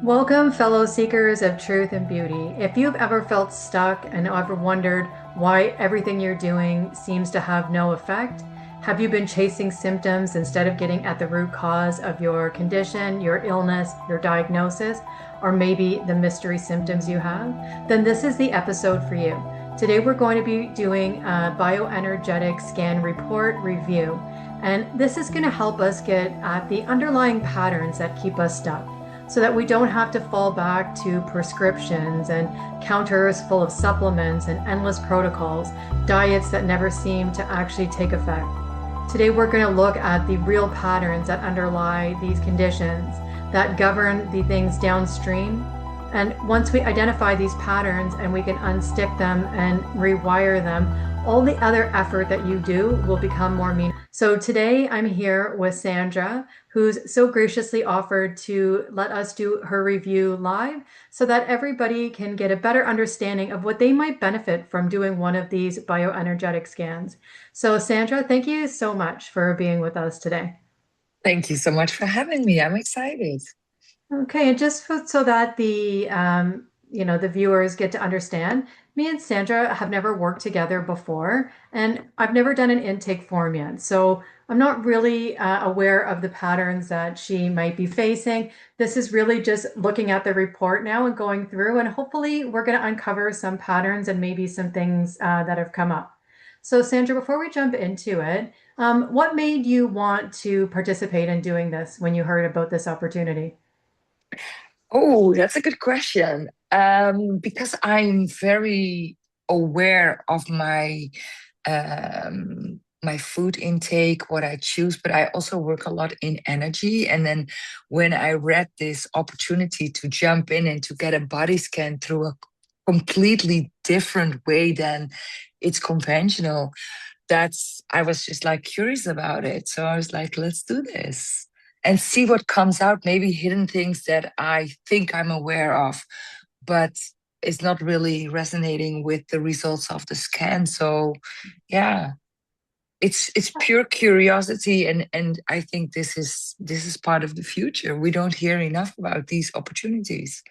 Welcome, fellow seekers of truth and beauty. If you've ever felt stuck and ever wondered why everything you're doing seems to have no effect, have you been chasing symptoms instead of getting at the root cause of your condition, your illness, your diagnosis, or maybe the mystery symptoms you have? Then this is the episode for you. Today we're going to be doing a bioenergetic scan report review, and this is going to help us get at the underlying patterns that keep us stuck, so that we don't have to fall back to prescriptions and counters full of supplements and endless protocols, diets that never seem to actually take effect. Today, we're going to look at the real patterns that underlie these conditions that govern the things downstream. And once we identify these patterns and we can unstick them and rewire them, all the other effort that you do will become more meaningful. So today I'm here with Sandra, who's so graciously offered to let us do her review live so that everybody can get a better understanding of what they might benefit from doing one of these bioenergetic scans. So Sandra, thank you so much for being with us today. Thank you so much for having me. I'm excited. Okay, and so that the viewers get to understand, me and Sandra have never worked together before, and I've never done an intake form yet. So I'm not really aware of the patterns that she might be facing. This is really just looking at the report now and going through, and hopefully we're going to uncover some patterns and maybe some things that have come up. So Sandra, before we jump into it, what made you want to participate in doing this when you heard about this opportunity? Oh, that's a good question. Because I'm very aware of my food intake, what I choose, but I also work a lot in energy. And then when I read this opportunity to jump in and to get a body scan through a completely different way than it's conventional, that's I was just like curious about it. So I was like, let's do this and see what comes out. Maybe hidden things that I think I'm aware of, but it's not really resonating with the results of the scan. So yeah, it's pure curiosity, and I think this is part of the future. We don't hear enough about these opportunities.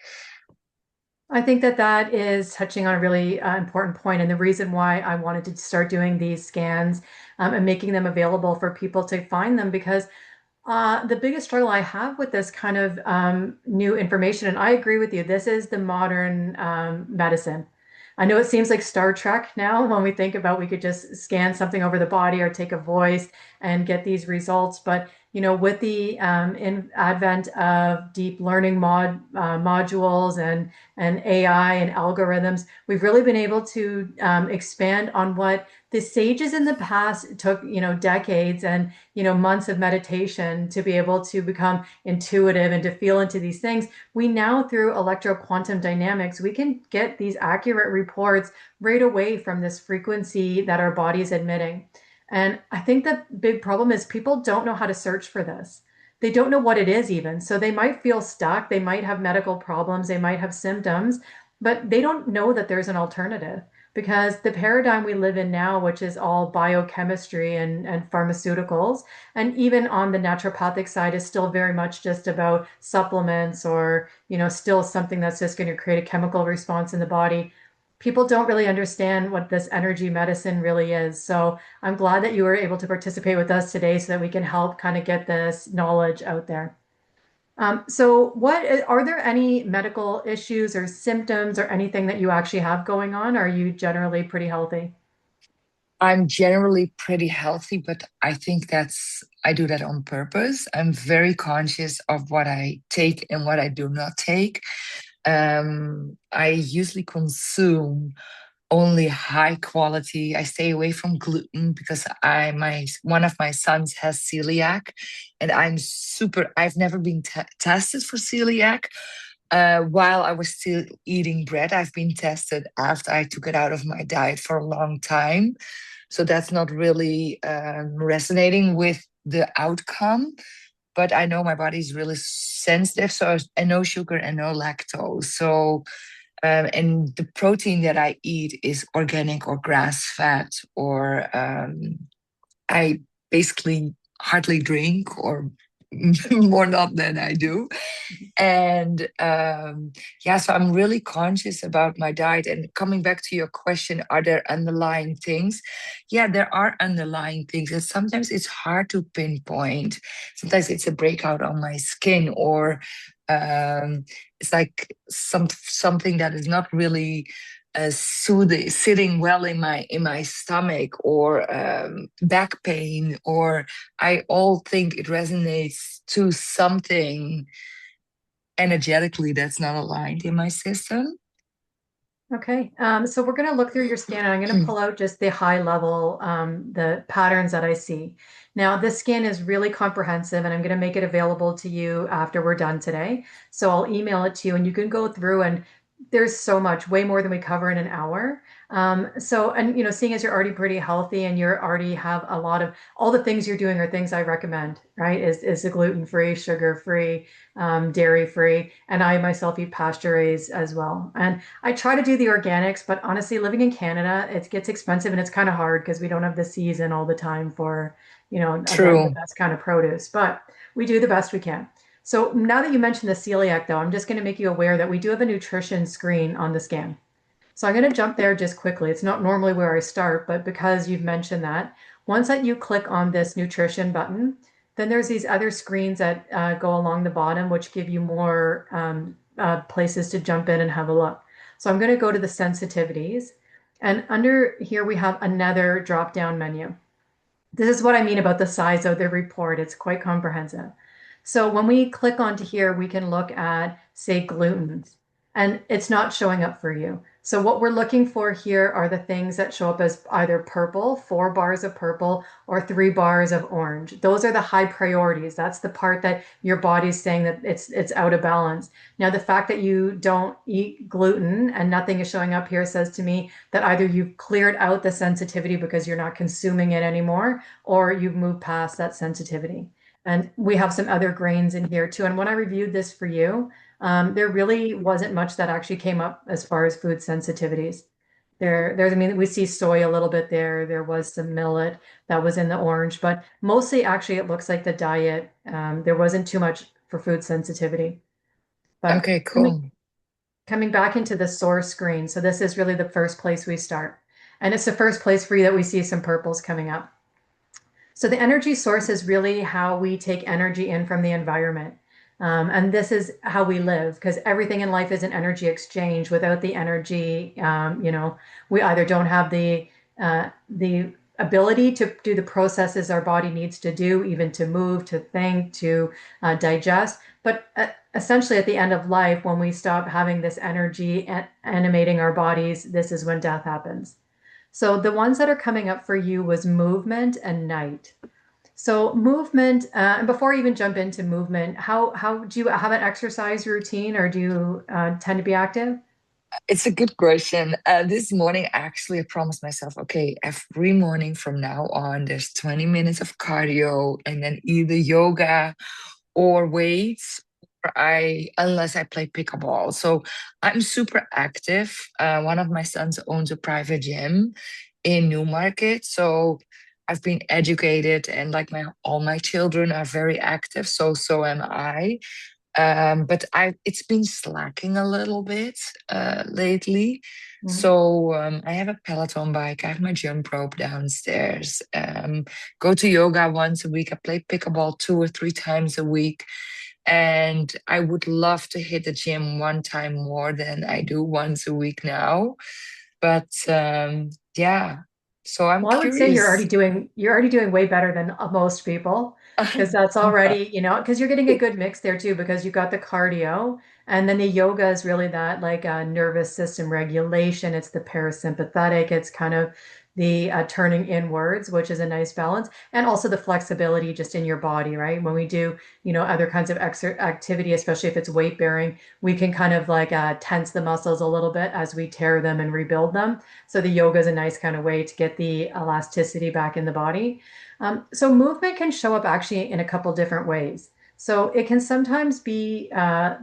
I think that that is touching on a really important point, and the reason why I wanted to start doing these scans and making them available for people to find them, because the biggest struggle I have with this kind of new information, and I agree with you, this is the modern medicine. I know it seems like Star Trek now when we think about we could just scan something over the body or take a voice and get these results. But with the advent of deep learning modules and AI and algorithms, we've really been able to expand on what the sages in the past took, decades and months of meditation to be able to become intuitive and to feel into these things. We now, through electroquantum dynamics, we can get these accurate reports right away from this frequency that our body is emitting. And I think the big problem is people don't know how to search for this. They don't know what it is even. So they might feel stuck, they might have medical problems, they might have symptoms, but they don't know that there's an alternative, because the paradigm we live in now, which is all biochemistry and pharmaceuticals, and even on the naturopathic side, is still very much just about supplements or, still something that's just going to create a chemical response in the body. People don't really understand what this energy medicine really is. So I'm glad that you were able to participate with us today so that we can help kind of get this knowledge out there. So what are there any medical issues or symptoms or anything that you actually have going on? Or are you generally pretty healthy? I'm generally pretty healthy, but I think I do that on purpose. I'm very conscious of what I take and what I do not take. I usually consume only high quality. I stay away from gluten because my one of my sons has celiac, and I've never been tested for celiac. While I was still eating bread, I've been tested after I took it out of my diet for a long time. So that's not really resonating with the outcome. But I know my body's really sensitive, so I no sugar and no lactose. So and the protein that I eat is organic or grass fed, or I basically hardly drink or more not than I do. And yeah, so I'm really conscious about my diet. And coming back to your question, are there underlying things? Yeah, there are underlying things. And sometimes it's hard to pinpoint. Sometimes it's a breakout on my skin, or it's like something that is not really soothing, sitting well in my stomach, or back pain, or I all think it resonates to something energetically that's not aligned in my system. Okay, so we're going to look through your scan and I'm going to pull out just the high level, the patterns that I see. Now, this scan is really comprehensive and I'm going to make it available to you after we're done today. So I'll email it to you and you can go through and there's so much, way more than we cover in an hour. And seeing as you're already pretty healthy and you're already have a lot of all the things you're doing are things I recommend, right? Is the gluten-free, sugar-free, dairy-free, and I myself eat pasture-raised as well. And I try to do the organics, but honestly, living in Canada, it gets expensive and it's kind of hard because we don't have the season all the time for, the True. best kind of produce, but we do the best we can. So now that you mentioned the celiac, though, I'm just going to make you aware that we do have a nutrition screen on the scan. So I'm going to jump there just quickly. It's not normally where I start, but because you've mentioned that, once that you click on this nutrition button, then there's these other screens that go along the bottom, which give you more places to jump in and have a look. So I'm going to go to the sensitivities. And under here, we have another drop down menu. This is what I mean about the size of the report. It's quite comprehensive. So when we click onto here, we can look at, say, glutens, and it's not showing up for you. So what we're looking for here are the things that show up as either purple, 4 bars of purple, or 3 bars of orange. Those are the high priorities. That's the part that your body's saying that it's out of balance. Now, the fact that you don't eat gluten and nothing is showing up here says to me that either you've cleared out the sensitivity because you're not consuming it anymore, or you've moved past that sensitivity. And we have some other grains in here too. And when I reviewed this for you, there really wasn't much that actually came up as far as food sensitivities. I mean, we see soy a little bit there. There was some millet that was in the orange, but mostly actually it looks like the diet. There wasn't too much for food sensitivity. But Okay, cool. coming back into the source screen, so this is really the first place we start. And it's the first place for you that we see some purples coming up. So the energy source is really how we take energy in from the environment. And this is how we live because everything in life is an energy exchange. Without the energy, we either don't have the ability to do the processes our body needs to do, even to move, to think, to digest. But essentially, at the end of life, when we stop having this energy animating our bodies, this is when death happens. So the ones that are coming up for you was movement and night. So movement, and before I even jump into movement, how do you have an exercise routine or do you tend to be active? It's a good question. This morning, actually, I promised myself, okay, every morning from now on, there's 20 minutes of cardio and then either yoga or weights. Unless I play pickleball. So I'm super active. One of my sons owns a private gym in Newmarket. So I've been educated and like all my children are very active. So am I. But it's been slacking a little bit lately. Mhm. So I have a Peloton bike. I have my jump rope downstairs. Go to yoga once a week. I play pickleball 2 or 3 times a week. And I would love to hit the gym one time more than I do once a week now. But yeah, so I'm Well, I would say curious. you're already doing way better than most people because that's already, because you're getting a good mix there too because you got the cardio and then the yoga is really that like nervous system regulation. It's the parasympathetic. It's kind of the turning inwards, which is a nice balance, and also the flexibility just in your body, right? When we do, other kinds of activity, especially if it's weight bearing, we can kind of like tense the muscles a little bit as we tear them and rebuild them. So the yoga is a nice kind of way to get the elasticity back in the body. So movement can show up actually in a couple different ways. So it can sometimes be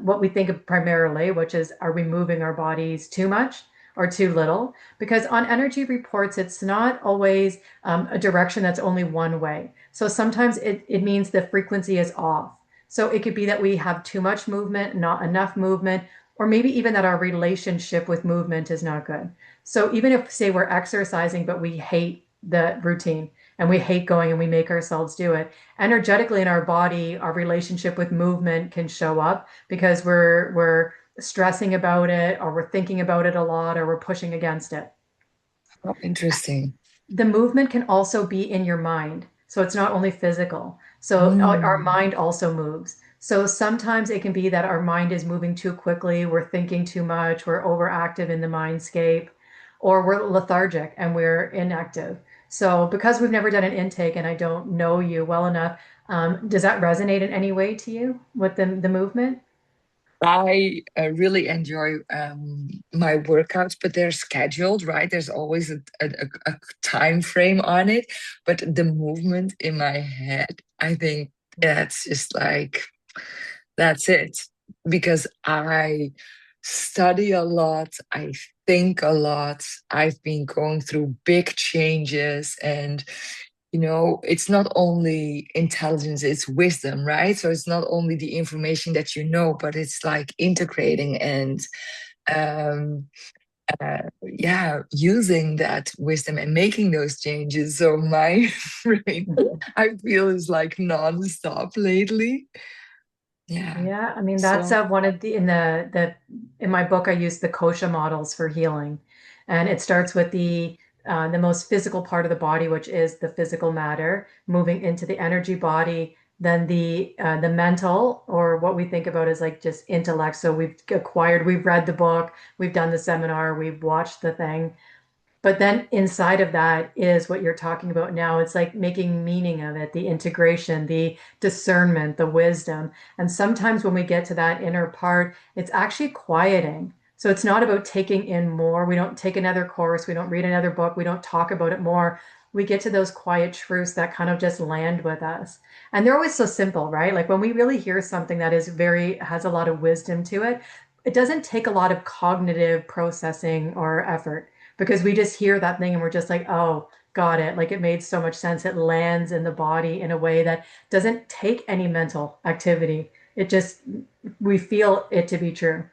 what we think of primarily, which is are we moving our bodies too much? or too little. Because on energy reports, it's not always a direction that's only one way. So sometimes it means the frequency is off. So it could be that we have too much movement, not enough movement, or maybe even that our relationship with movement is not good. So even if, say, we're exercising, but we hate the routine and we hate going and we make ourselves do it, energetically in our body, our relationship with movement can show up because we're stressing about it or we're thinking about it a lot or we're pushing against it. Oh, interesting. The movement can also be in your mind. So it's not only physical. So our Mm. mind also moves. So sometimes it can be that our mind is moving too quickly, we're thinking too much, we're overactive in the mindscape, or we're lethargic and we're inactive. So because we've never done an intake and I don't know you well enough, does that resonate in any way to you with the movement? I really enjoy my workouts, but they're scheduled, right? There's always a time frame on it. But the movement in my head, I think that's just like, that's it. Because I study a lot, I think a lot, I've been going through big changes, and it's not only intelligence, it's wisdom, right? So it's not only the information that you know, but it's like integrating and um yeah, using that wisdom and making those changes. So my brain, I feel, is like non-stop lately. Yeah. Yeah, I mean that's So one of the in my book I use the kosha models for healing, and it starts with the most physical part of the body, which is the physical matter, moving into the energy body, then the mental, or what we think about as like just intellect. So we've read the book, we've done the seminar, we've watched the thing, but then inside of that is what you're talking about now. It's like making meaning of it, the integration, the discernment, the wisdom. And sometimes when we get to that inner part, it's actually quieting. So it's not about taking in more. We don't take another course, we don't read another book, we don't talk about it more. We get to those quiet truths that kind of just land with us. And they're always so simple, right? Like when we really hear something that has a lot of wisdom to it, it doesn't take a lot of cognitive processing or effort because we just hear that thing and we're just like, oh, got it. Like it made so much sense. It lands in the body in a way that doesn't take any mental activity. It just, we feel it to be true.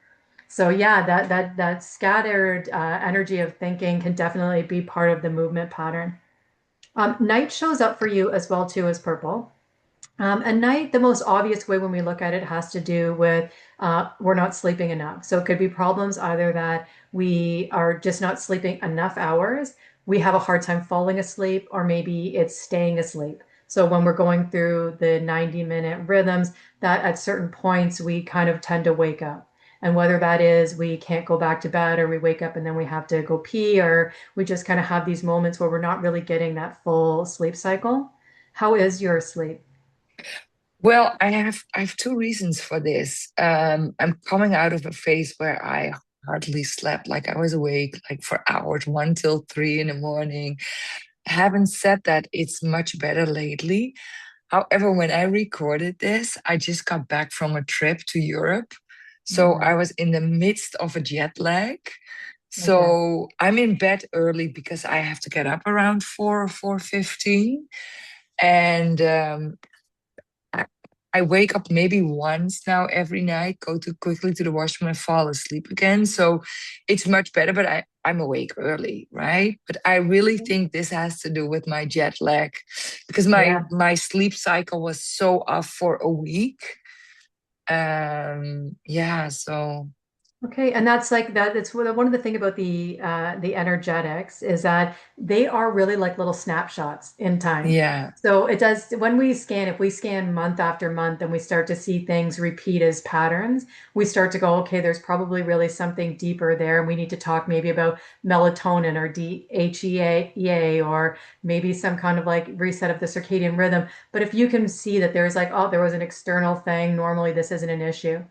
So yeah, that scattered energy of thinking can definitely be part of the movement pattern. Night shows up for you as well too as purple. At night, the most obvious way when we look at it has to do with we're not sleeping enough. So it could be problems either that we are just not sleeping enough hours, we have a hard time falling asleep, or maybe it's staying asleep. So when we're going through the 90-minute rhythms, that at certain points we kind of tend to wake up. And whether that is we can't go back to bed or we wake up and then we have to go pee, or we just kind of have these moments where we're not really getting that full sleep cycle. How is your sleep? well, I have two reasons for this. I'm coming out of a phase where I hardly slept. Like I was awake like for hours, 1 till 3 in the morning. Having said that, it's much better lately. However, when I recorded this, I just got back from a trip to Europe. So Mhm. I was in the midst of a jet lag. Okay. So I'm in bed early because I have to get up around 4 or 4:15. And I, I wake up maybe once now every night, go too quickly to the washroom and fall asleep again. So it's much better, but I'm awake early, right? But I really think this has to do with my jet lag because my Yeah. my sleep cycle was so off for a week. Yeah, so Okay, and that's like that. It's one of the thing about the energetics is that they are really like little snapshots in time. yeah. So it does when we scan, if we scan month after month and we start to see things repeat as patterns, we start to go, okay, there's probably really something deeper there, and we need to talk maybe about melatonin or DHEA or maybe some kind of like reset of the circadian rhythm. But if you can see that there's like, oh, there was an external thing, normally this isn't an issue.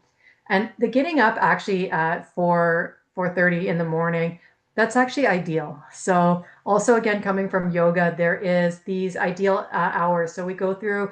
And the getting up actually at 4:30 in the morning, that's actually ideal. So also again, coming from yoga, there is these ideal hours. So we go through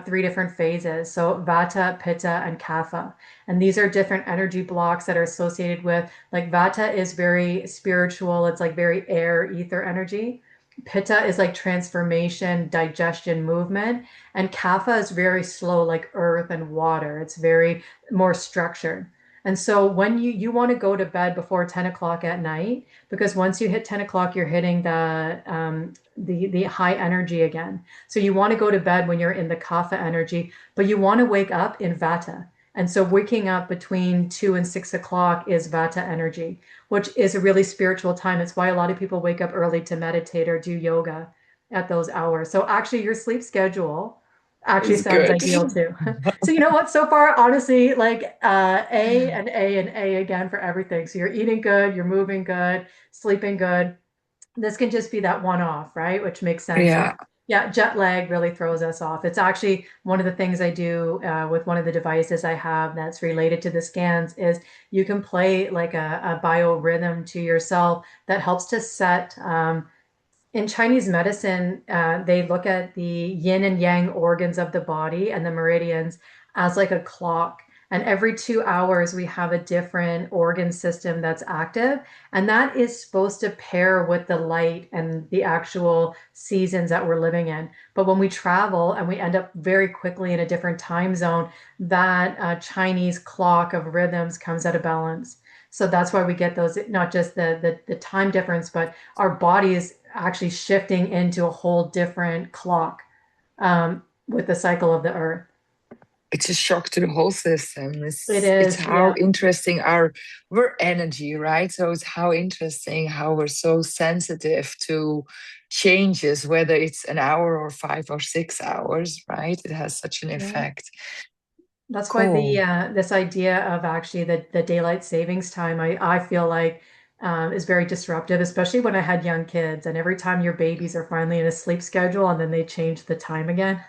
three different phases. So Vata, Pitta, and Kapha. And these are different energy blocks that are associated with, like Vata is very spiritual. It's like very air, ether energy. Pitta is like transformation, digestion, movement. And Kapha is very slow, like earth and water. It's very more structured. And so when you want to go to bed before 10 o'clock at night, because once you hit 10 o'clock, you're hitting the high energy again. So you want to go to bed when you're in the kapha energy, but you want to wake up in vata. And so waking up between 2 and 6 o'clock is vata energy, which is a really spiritual time. It's why a lot of people wake up early to meditate or do yoga at those hours. So actually, your sleep schedule actually It's sounds good. ideal too. So you know what? So far, honestly, like A and A and A again for everything. So you're eating good, you're moving good, sleeping good. This can just be that one off, right? Which makes sense. So Yeah, yeah, jet lag really throws us off. It's actually one of the things I do with one of the devices I have that's related to the scans is you can play like a biorhythm to yourself that helps to set in Chinese medicine, they look at the yin and yang organs of the body and the meridians as like a clock. And every 2 hours, we have a different organ system that's active. And that is supposed to pair with the light and the actual seasons that we're living in. But when we travel and we end up very quickly in a different time zone, that Chinese clock of rhythms comes out of balance. So that's why we get those, not just the time difference, but our bodies actually shifting into a whole different clock with the cycle of the earth. it's a shock to the whole system. It It's is, how yeah, interesting we're energy, right? So it's how interesting how we're so sensitive to changes, whether it's an hour or 5 or 6 hours, right? It has such an yeah. effect. That's why the Cool. this idea of actually the daylight savings time I feel like is very disruptive, especially when I had young kids. And every time your babies are finally in a sleep schedule and then they change the time again.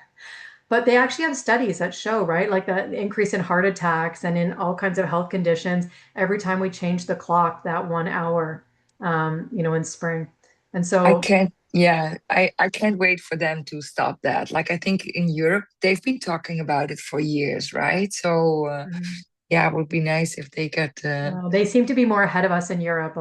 But they actually have studies that show, right, like the increase in heart attacks and in all kinds of health conditions every time we change the clock that 1 hour, in spring. And I so, can't, yeah, I can't wait for them to stop that. Like, I think in Europe, they've been talking about it for years, right? So, mm, yeah, it would be nice if they could. they seem to be more ahead of us in Europe.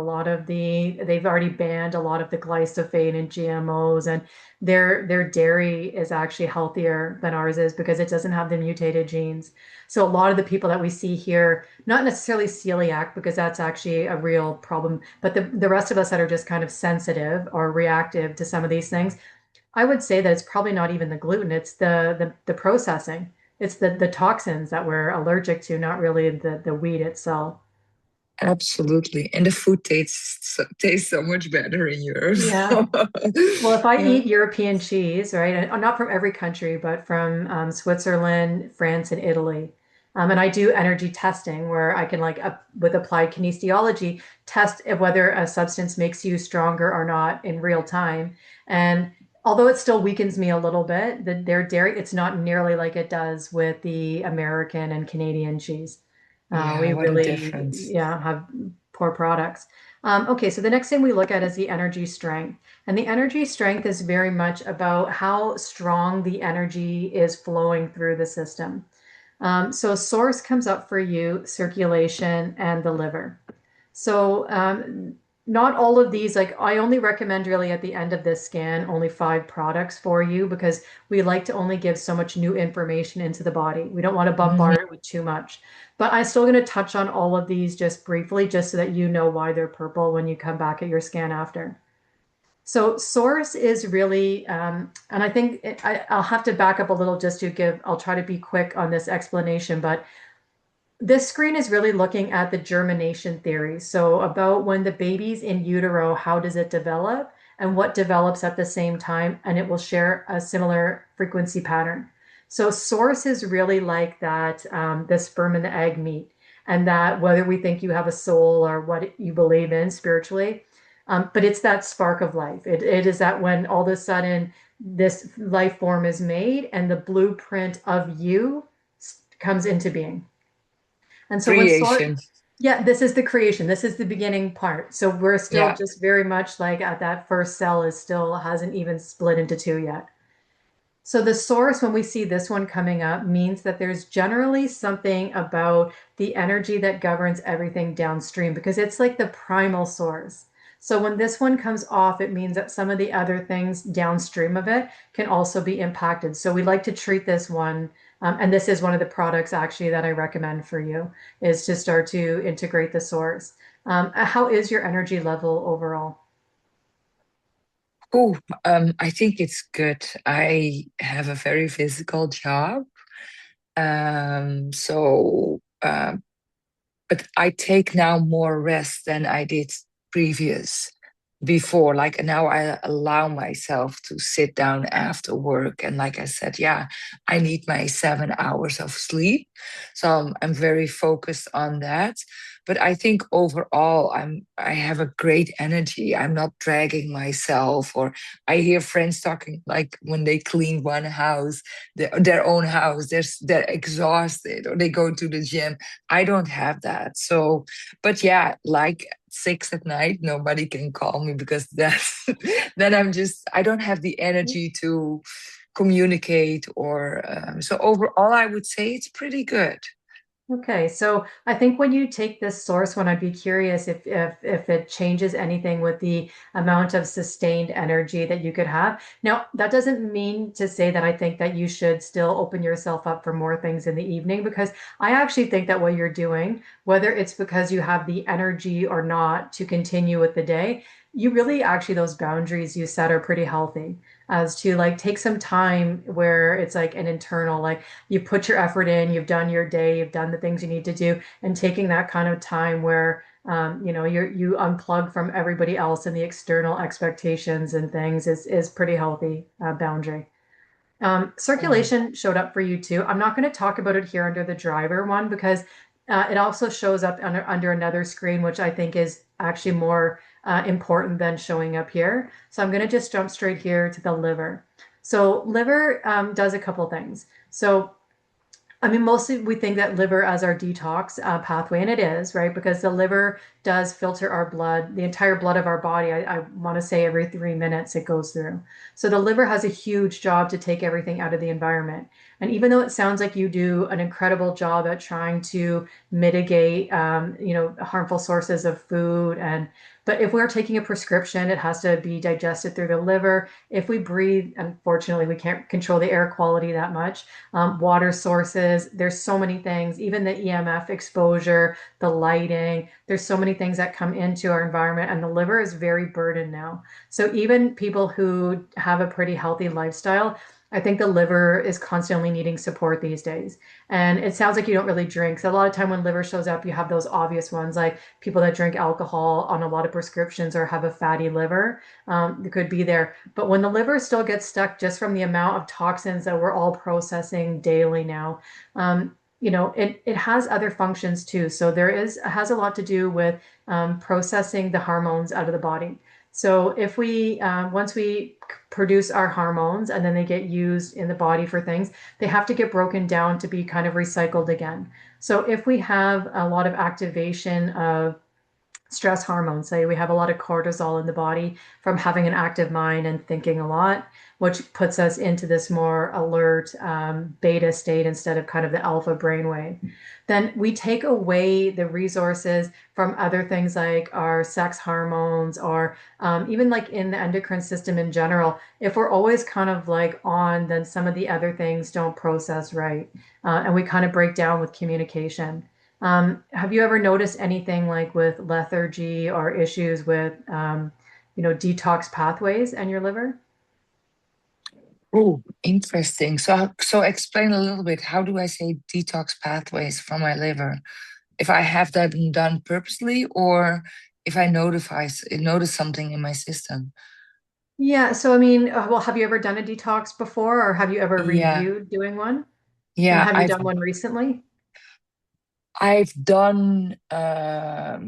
They've already banned a lot of the glyphosate and GMOs, and their dairy is actually healthier than ours is because it doesn't have the mutated genes. So a lot of the people that we see here, not necessarily celiac, because that's actually a real problem, but the rest of us that are just kind of sensitive or reactive to some of these things, I would say that it's probably not even the gluten, it's the processing. It's the toxins that we're allergic to, not really the wheat itself. Absolutely. And the food tastes so much better in Europe. Yeah. Well, if I Yeah. eat European cheese, right, and not from every country, but from Switzerland, France, and Italy, and I do energy testing where I can, like, with applied kinesiology, test if whether a substance makes you stronger or not in real time. And although it still weakens me a little bit, their dairy, it's not nearly like it does with the American and Canadian cheese. Yeah, We what a really, difference. yeah, have poor products. Okay, so the next thing we look at is the energy strength. And the energy strength is very much about how strong the energy is flowing through the system. So source comes up for you, circulation, and the liver. So not all of these, like I only recommend really at the end of this scan, only 5 products for you because we like to only give so much new information into the body. We don't want to Mhm. bombard it with too much. But I'm still going to touch on all of these just briefly, just so that you know why they're purple when you come back at your scan after. So source is really, and I think I'll have to back up a little just to give, I'll try to be quick on this explanation, but this screen is really looking at the germination theory. So about when the baby's in utero, how does it develop and what develops at the same time, and it will share a similar frequency pattern. So source is really like that, the sperm and the egg meet, and that whether we think you have a soul or what you believe in spiritually, but it's that spark of life. It is that when all of a sudden this life form is made and the blueprint of you comes into being. And so when sort, Creation. yeah, this is the creation. This is the beginning part. So we're still Yeah. just very much like at that first cell is still hasn't even split into two yet. So the source, when we see this one coming up, means that there's generally something about the energy that governs everything downstream because it's like the primal source. So when this one comes off, it means that some of the other things downstream of it can also be impacted. So we like to treat this one, and this is one of the products actually that I recommend for you, is to start to integrate the source. How is your energy level overall? Oh, I think it's good. I have a very physical job. So but I take now more rest than I did previous before. Like now I allow myself to sit down after work. And like I said, yeah, I need my 7 hours of sleep. So I'm very focused on that. But I think overall I have a great energy. I'm not dragging myself, or I hear friends talking like when they clean one house, their own house, they're exhausted, or they go to the gym. I don't have that. So, but yeah, like 6 at night, nobody can call me because that's then I don't have the energy to communicate, or so overall, I would say it's pretty good. Okay, so I think when you take this source one, I'd be curious if it changes anything with the amount of sustained energy that you could have. Now, that doesn't mean to say that I think that you should still open yourself up for more things in the evening, because I actually think that what you're doing, whether it's because you have the energy or not to continue with the day, you really actually those boundaries you set are pretty healthy. As to like take some time where it's like an internal like you put your effort in, you've done your day, you've done the things you need to do, and taking that kind of time where you unplug from everybody else and the external expectations and things is pretty healthy boundary. Oh, Circulation showed up for you too. I'm not going to talk about it here under the driver one because it also shows up under another screen, which I think is actually more important than showing up here. So I'm going to just jump straight here to the liver. So liver does a couple things. So I mean, mostly we think that liver as our detox pathway, and it is, right? Because the liver does filter our blood, the entire blood of our body. I want to say every 3 minutes it goes through. So the liver has a huge job to take everything out of the environment. And even though it sounds like you do an incredible job at trying to mitigate, harmful sources of food, but if we're taking a prescription, it has to be digested through the liver. If we breathe, unfortunately, we can't control the air quality that much, water sources. There's so many things, even the EMF exposure, the lighting. There's so many things that come into our environment, and the liver is very burdened now. So even people who have a pretty healthy lifestyle, I think the liver is constantly needing support these days. And it sounds like you don't really drink. So a lot of time when liver shows up, you have those obvious ones like people that drink alcohol on a lot of prescriptions or have a fatty liver. It could be there. But when the liver still gets stuck just from the amount of toxins that we're all processing daily now, it has other functions too. So it has a lot to do with processing the hormones out of the body. So if we once we produce our hormones and then they get used in the body for things, they have to get broken down to be kind of recycled again. So if we have a lot of activation of stress hormones. Say we have a lot of cortisol in the body from having an active mind and thinking a lot, which puts us into this more alert beta state instead of kind of the alpha brainwave. Then we take away the resources from other things like our sex hormones or even like in the endocrine system in general. If we're always kind of like on, then some of the other things don't process right. And we kind of break down with communication. Have you ever noticed anything like with lethargy or issues with, detox pathways and your liver? oh, interesting. So explain a little bit. How do I say detox pathways from my liver? If I have that done purposely, or if I notice something in my system. Yeah, so I mean, well, have you ever done a detox before, or have you ever Yeah, reviewed doing one? And yeah. have you done one recently? I've done a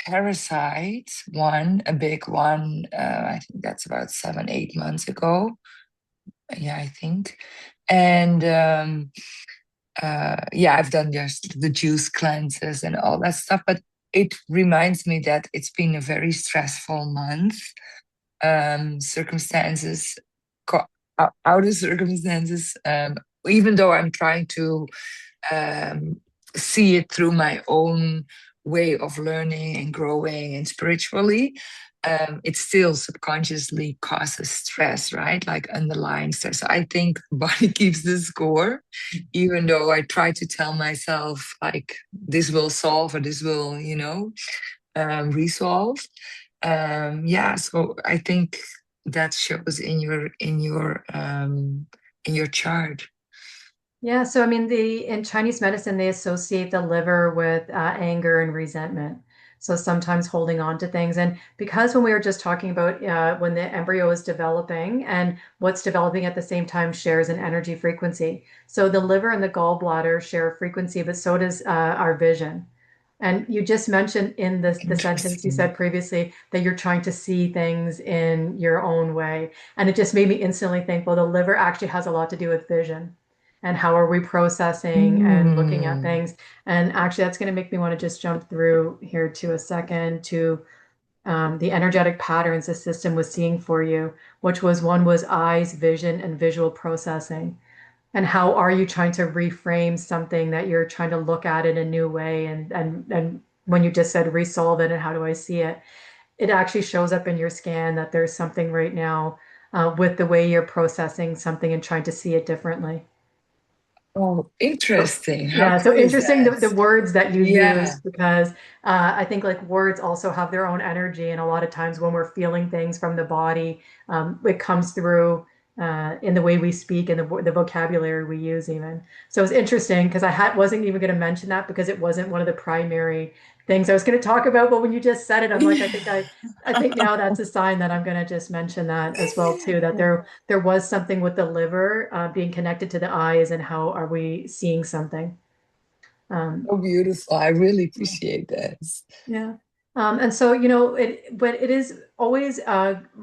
parasite one, a big one. I think that's about 7, 8 months ago. Yeah, I think. And yeah, I've done just the juice cleanses and all that stuff. But it reminds me that it's been a very stressful month. Circumstances outer circumstances, even though I'm trying to um, see it through my own way of learning and growing and spiritually, it still subconsciously causes stress, right? Like underlying stress. So I think the body keeps the score, even though I try to tell myself like this will solve or this will, resolve. Yeah, so I think that shows in your chart. Yeah, so I mean, in Chinese medicine, they associate the liver with anger and resentment. So sometimes holding on to things. And because when we were just talking about when the embryo is developing and what's developing at the same time shares an energy frequency. So the liver and the gallbladder share a frequency, but so does our vision. And you just mentioned in the sentence you Interesting. said previously that you're trying to see things in your own way. And it just made me instantly think, well, the liver actually has a lot to do with vision and how are we processing and looking at Mm. things. And actually, that's going to make me want to just jump through here to a second to the energetic patterns the system was seeing for you, which was one was eyes, vision, and visual processing. And how are you trying to reframe something that you're trying to look at in a new way? And when you just said resolve it and how do I see it, it actually shows up in your scan that there's something right now with the way you're processing something and trying to see it differently. Oh, So interesting. How yeah, so cool is interesting that? the words that you use Yeah. because I think like words also have their own energy, and a lot of times when we're feeling things from the body, it comes through in the way we speak and the vocabulary we use even. So it's interesting because wasn't even going to mention that because it wasn't one of the primary things I was going to talk about, but when you just said it, I'm like, Yeah. I think now that's a sign that I'm going to just mention that as well too, that there was something with the liver being connected to the eyes and how are we seeing something. Um, So beautiful. I really appreciate that. yeah. And so, but it is always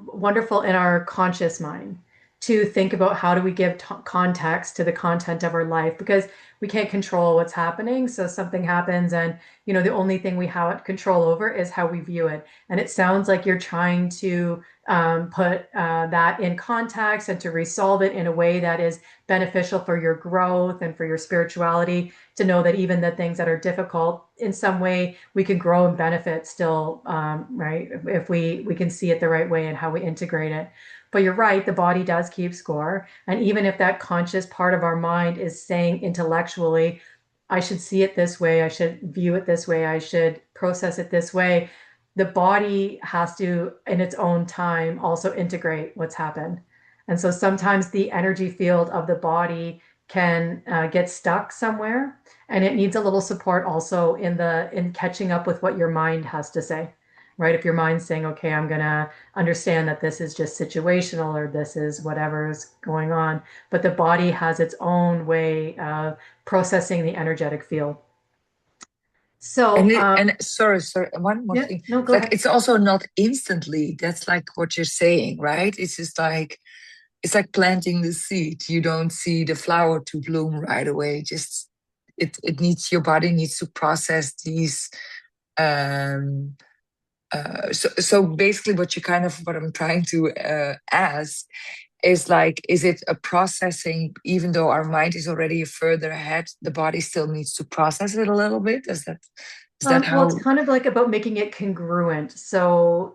wonderful in our conscious mind to think about how do we give context to the content of our life because we can't control what's happening. So something happens, and the only thing we have control over is how we view it. And it sounds like you're trying to put that in context and to resolve it in a way that is beneficial for your growth and for your spirituality to know that even the things that are difficult in some way we can grow and benefit still, right, if we can see it the right way and how we integrate it. But you're right, the body does keep score, and even if that conscious part of our mind is saying intellectually, I should see it this way, I should view it this way, I should process it this way, the body has to in its own time also integrate what's happened. And so sometimes the energy field of the body can get stuck somewhere, and it needs a little support also in catching up with what your mind has to say, right? If your mind's saying, okay, I'm gonna understand that this is just situational or this is whatever is going on, but the body has its own way of processing the energetic field. So And sorry, one more yeah, thing. no, It's go like ahead. it's also not instantly. That's like what you're saying, right? It's just like it's like planting the seed. You don't see the flower to bloom right away. Just it needs your body needs to process these um so basically what I'm trying to ask is like, is it a processing, even though our mind is already further ahead, the body still needs to process it a little bit? Is that Well, it's how? kind of like about making it congruent. So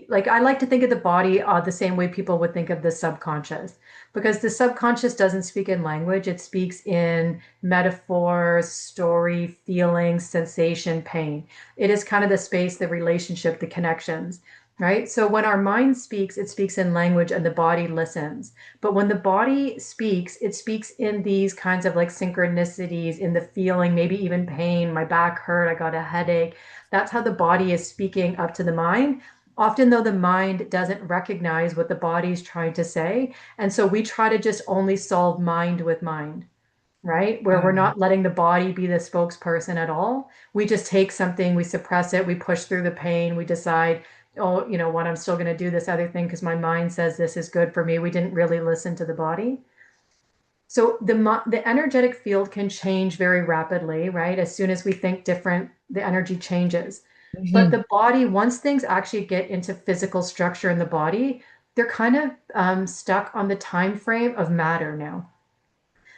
like I like to think of the body the same way people would think of the subconscious, because the subconscious doesn't speak in language. It speaks in metaphor, story, feeling, sensation, pain. It is kind of the space, the relationship, the connections, right? So when our mind speaks, it speaks in language and the body listens. But when the body speaks, it speaks in these kinds of like synchronicities in the feeling, maybe even pain. My back hurt, I got a headache. That's how the body is speaking up to the mind. Often, though, the mind doesn't recognize what the body's trying to say. And so we try to just only solve mind with mind, right? Where we're um, not letting the body be the spokesperson at all. We just take something, we suppress it, we push through the pain, we decide, oh, you know what, I'm still going to do this other thing because my mind says this is good for me. We didn't really listen to the body. So the energetic field can change very rapidly, right? As soon as we think different, the energy changes. But mhm. the body, once things actually get into physical structure in the body, they're kind of stuck on the time frame of matter now.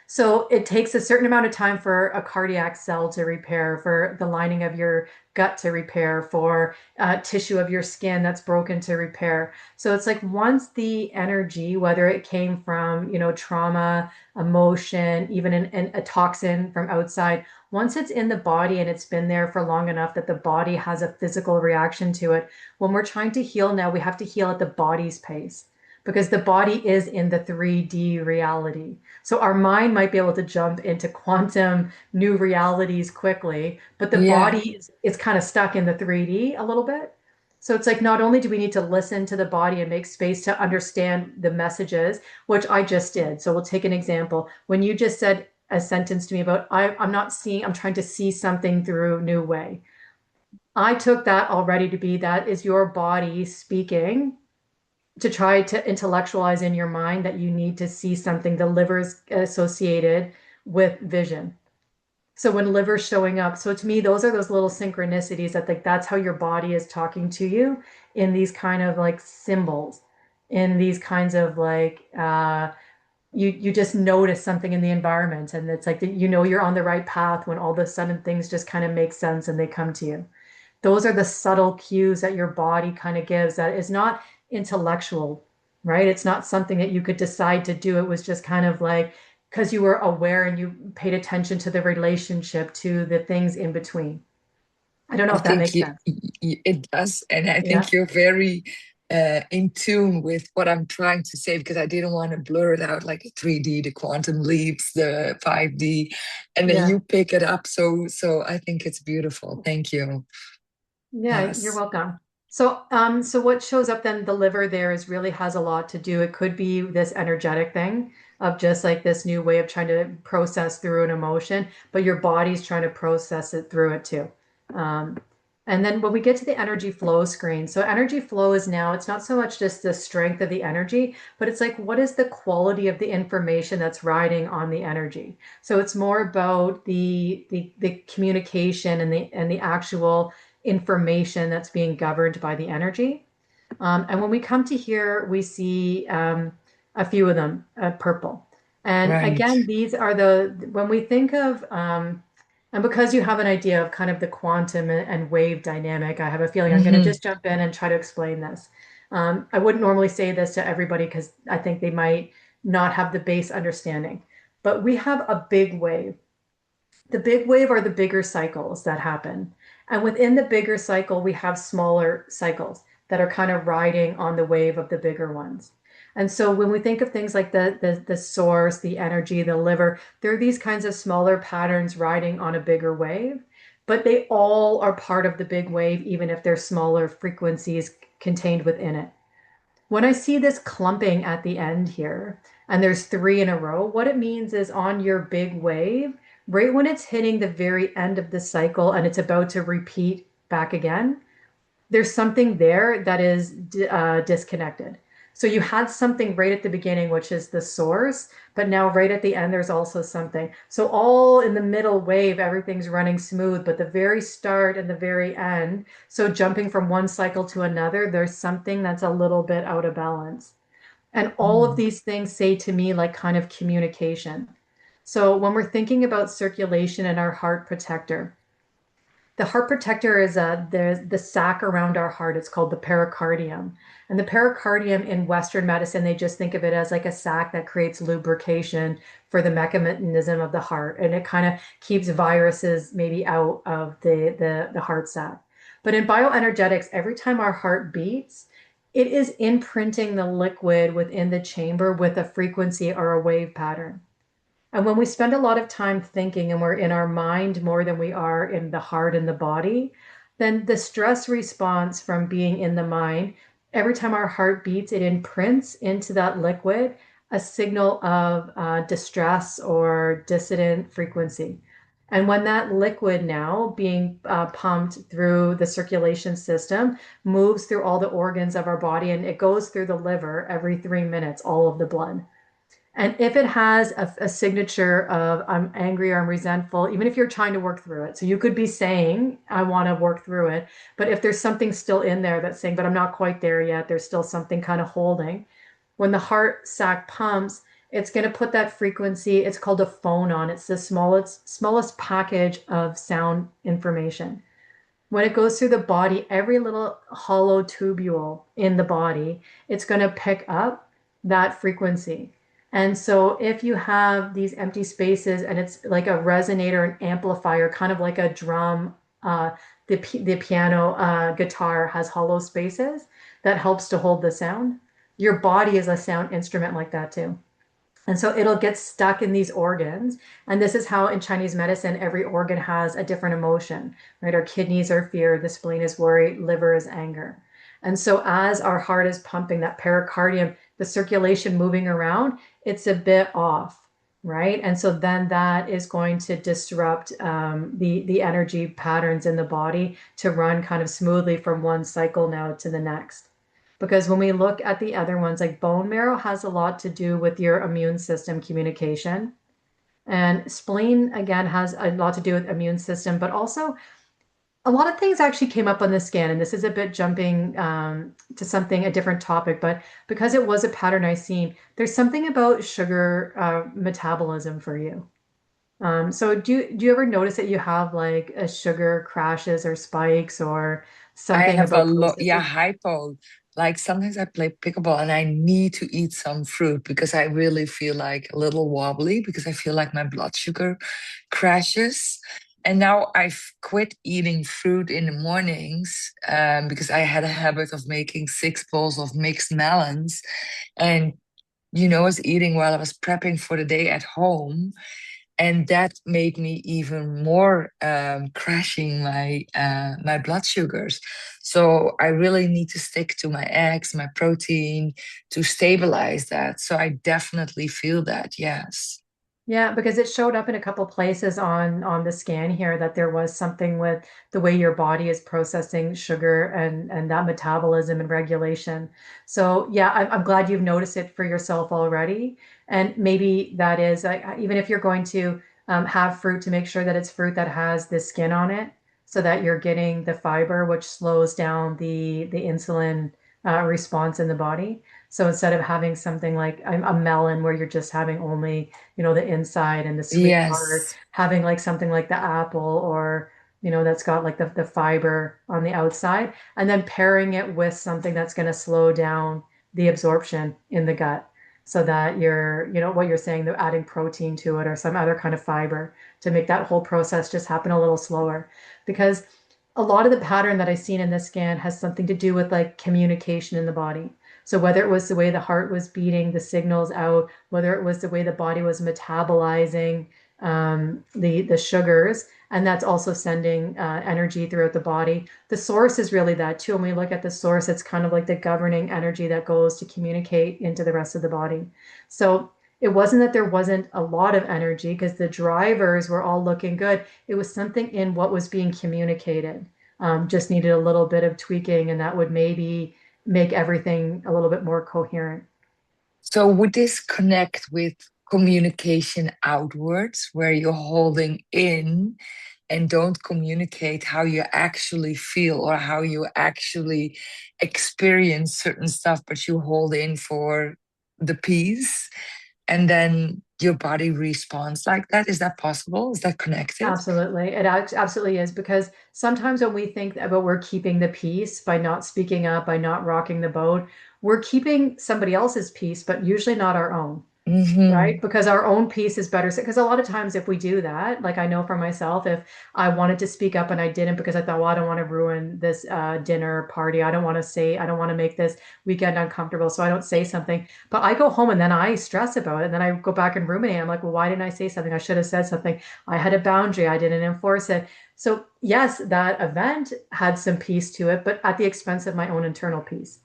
So it takes a certain amount of time for a cardiac cell to repair, for the lining of your gut to repair, for tissue of your skin that's broken to repair. So it's like once the energy, whether it came from, trauma, emotion, even a toxin from outside, once it's in the body and it's been there for long enough that the body has a physical reaction to it, when we're trying to heal now, we have to heal at the body's pace because the body is in the 3D reality. So our mind might be able to jump into quantum new realities quickly, but the Yeah, body is kind of stuck in the 3D a little bit. So it's like not only do we need to listen to the body and make space to understand the messages, which I just did. So we'll take an example. When you just said a sentence to me about I'm not seeing, I'm trying to see something through a new way. I took that already to be that is your body speaking to try to intellectualize in your mind that you need to see something. The liver's associated with vision. So when liver's showing up, so to me, those are those little synchronicities that like that's how your body is talking to you in these kind of like symbols, in these kinds of like you just notice something in the environment and it's like you're on the right path when all of a sudden things just kind of make sense and they come to you. Those are the subtle cues that your body kind of gives that is not intellectual, right? It's not something that you could decide to do. It was just kind of like because you were aware and you paid attention to the relationship to the things in between. I don't know I if that think makes sense. it does. And I Yeah. think you're very in tune with what I'm trying to say because I didn't want to blur it out like 3D, the quantum leaps, the 5D, and then Yeah. you pick it up. So I think it's beautiful. Thank you. Yeah, you're Yes. welcome. So what shows up then the liver there is really has a lot to do. It could be this energetic thing of just like this new way of trying to process through an emotion, but your body's trying to process it through it too. Um, and then when we get to the energy flow screen, so energy flow is now, it's not so much just the strength of the energy, but it's like what is the quality of the information that's riding on the energy. So it's more about the communication and the actual information that's being governed by the energy. And when we come to here, we see a few of them, purple. And Right. again, these are when we think of, and because you have an idea of kind of the quantum and wave dynamic, I have a feeling I'm going to Hmm. just jump in and try to explain this. I wouldn't normally say this to everybody because I think they might not have the base understanding. But we have a big wave. The big wave are the bigger cycles that happen. And within the bigger cycle, we have smaller cycles that are kind of riding on the wave of the bigger ones. And so when we think of things like the source, the energy, the liver, there are these kinds of smaller patterns riding on a bigger wave, but they all are part of the big wave, even if they're smaller frequencies contained within it. When I see this clumping at the end here, and there's three in a row, what it means is on your big wave, right when it's hitting the very end of the cycle and it's about to repeat back again, there's something there that is disconnected. So you had something right at the beginning, which is the source, but now right at the end, there's also something. So all in the middle wave, everything's running smooth, but the very start and the very end, so jumping from one cycle to another, there's something that's a little bit out of balance. And all of Mm. these things say to me like kind of communication. So when we're thinking about circulation and our heart protector, the heart protector is the sac around our heart. It's called the pericardium. And the pericardium in Western medicine, they just think of it as like a sac that creates lubrication for the mechanism of the heart. And it kind of keeps viruses maybe out of the heart sac. But in bioenergetics, every time our heart beats, it is imprinting the liquid within the chamber with a frequency or a wave pattern. And when we spend a lot of time thinking and we're in our mind more than we are in the heart and the body, then the stress response from being in the mind, every time our heart beats, it imprints into that liquid a signal of distress or dissident frequency. And when that liquid now being pumped through the circulation system moves through all the organs of our body and it goes through the liver every 3 minutes, all of the blood. And if it has a signature of I'm angry or I'm resentful, even if you're trying to work through it, so you could be saying, I want to work through it. But if there's something still in there that's saying, but I'm not quite there yet, there's still something kind of holding. When the heart sac pumps, it's going to put that frequency, it's called a phonon. It's the smallest package of sound information. When it goes through the body, every little hollow tubule in the body, it's going to pick up that frequency. And so if you have these empty spaces and it's like a resonator, an amplifier, kind of like a drum, the piano, guitar has hollow spaces that helps to hold the sound. Your body is a sound instrument like that too. And so it'll get stuck in these organs. And this is how in Chinese medicine, every organ has a different emotion, right? Our kidneys are fear, the spleen is worry, liver is anger. And so as our heart is pumping, that pericardium, the circulation moving around, it's a bit off, right? And so then that is going to disrupt the energy patterns in the body to run kind of smoothly from one cycle now to the next. Because when we look at the other ones, like bone marrow has a lot to do with your immune system communication. And spleen, again, has a lot to do with immune system, but also a lot of things actually came up on the scan. And this is a bit jumping to something, a different topic, but because it was a pattern I seen, there's something about sugar metabolism for you. So do you ever notice that you have like a sugar crashes or spikes or I something have a about lot, yeah, processing? hypo. Like sometimes I play pickleball and I need to eat some fruit because I really feel like a little wobbly because I feel like my blood sugar crashes. And now I've quit eating fruit in the mornings because I had a habit of making 6 bowls of mixed melons. And, I was eating while I was prepping for the day at home, and that made me even more crashing my blood sugars. So I really need to stick to my eggs, my protein to stabilize that. So I definitely feel that, yes. Yeah, because it showed up in a couple places on the scan here that there was something with the way your body is processing sugar and that metabolism and regulation. So yeah, I'm glad you've noticed it for yourself already. And maybe that is even if you're going to have fruit, to make sure that it's fruit that has the skin on it, so that you're getting the fiber, which slows down the insulin response in the body. So instead of having something like a melon where you're just having only the inside and the sweet part, Yes. having like something like the apple or, that's got like the fiber on the outside, and then pairing it with something that's going to slow down the absorption in the gut so that what you're saying, they're adding protein to it or some other kind of fiber to make that whole process just happen a little slower. Because a lot of the pattern that I seen in this scan has something to do with like communication in the body. So whether it was the way the heart was beating the signals out, whether it was the way the body was metabolizing the sugars, and that's also sending energy throughout the body. The source is really that too. When we look at the source, it's kind of like the governing energy that goes to communicate into the rest of the body. So it wasn't that there wasn't a lot of energy because the drivers were all looking good. It was something in what was being communicated. Just needed a little bit of tweaking, and that would maybe make everything a little bit more coherent. So would this connect with communication outwards, where you're holding in and don't communicate how you actually feel or how you actually experience certain stuff, but you hold in for the peace and then your body responds like that? Is that possible? Is that connected? Absolutely. It absolutely is because sometimes when we think about we're keeping the peace by not speaking up, by not rocking the boat, we're keeping somebody else's peace, but usually not our own. Right? Hmm. Because our own piece is better. Because a lot of times, if we do that, like I know for myself, if I wanted to speak up and I didn't because I thought, well, I don't want to ruin this dinner party. I don't want to make this weekend uncomfortable. So I don't say something. But I go home and then I stress about it. And then I go back and ruminate. I'm like, well, why didn't I say something? I should have said something. I had a boundary. I didn't enforce it. So, yes, that event had some peace to it, but at the expense of my own internal peace.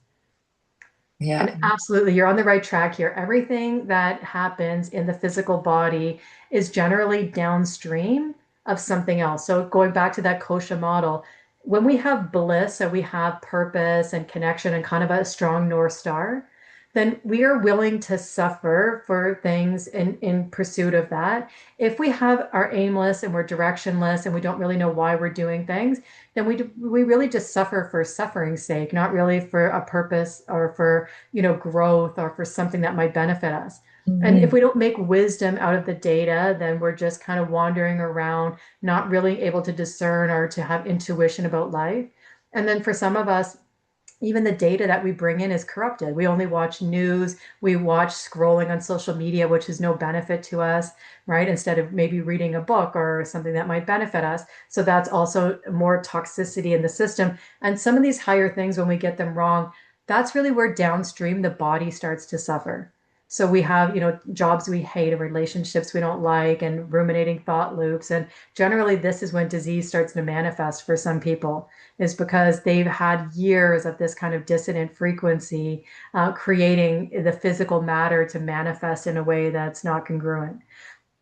Yeah. And absolutely, you're on the right track here. Everything that happens in the physical body is generally downstream of something else. So going back to that kosha model, when we have bliss, so we have purpose and connection and kind of a strong North Star, then we are willing to suffer for things in pursuit of that. If we have are aimless and we're directionless and we don't really know why we're doing things, then we really just suffer for suffering's sake, not really for a purpose or for, growth or for something that might benefit us. And if Mhm. we don't make wisdom out of the data, then we're just kind of wandering around, not really able to discern or to have intuition about life. And then for some of us, even the data that we bring in is corrupted. We only watch news, we watch scrolling on social media, which is no benefit to us, right? Instead of maybe reading a book or something that might benefit us. So that's also more toxicity in the system. And some of these higher things, when we get them wrong, that's really where downstream the body starts to suffer. So we have, jobs we hate and relationships we don't like and ruminating thought loops. And generally, this is when disease starts to manifest for some people, is because they've had years of this kind of dissonant frequency, creating the physical matter to manifest in a way that's not congruent.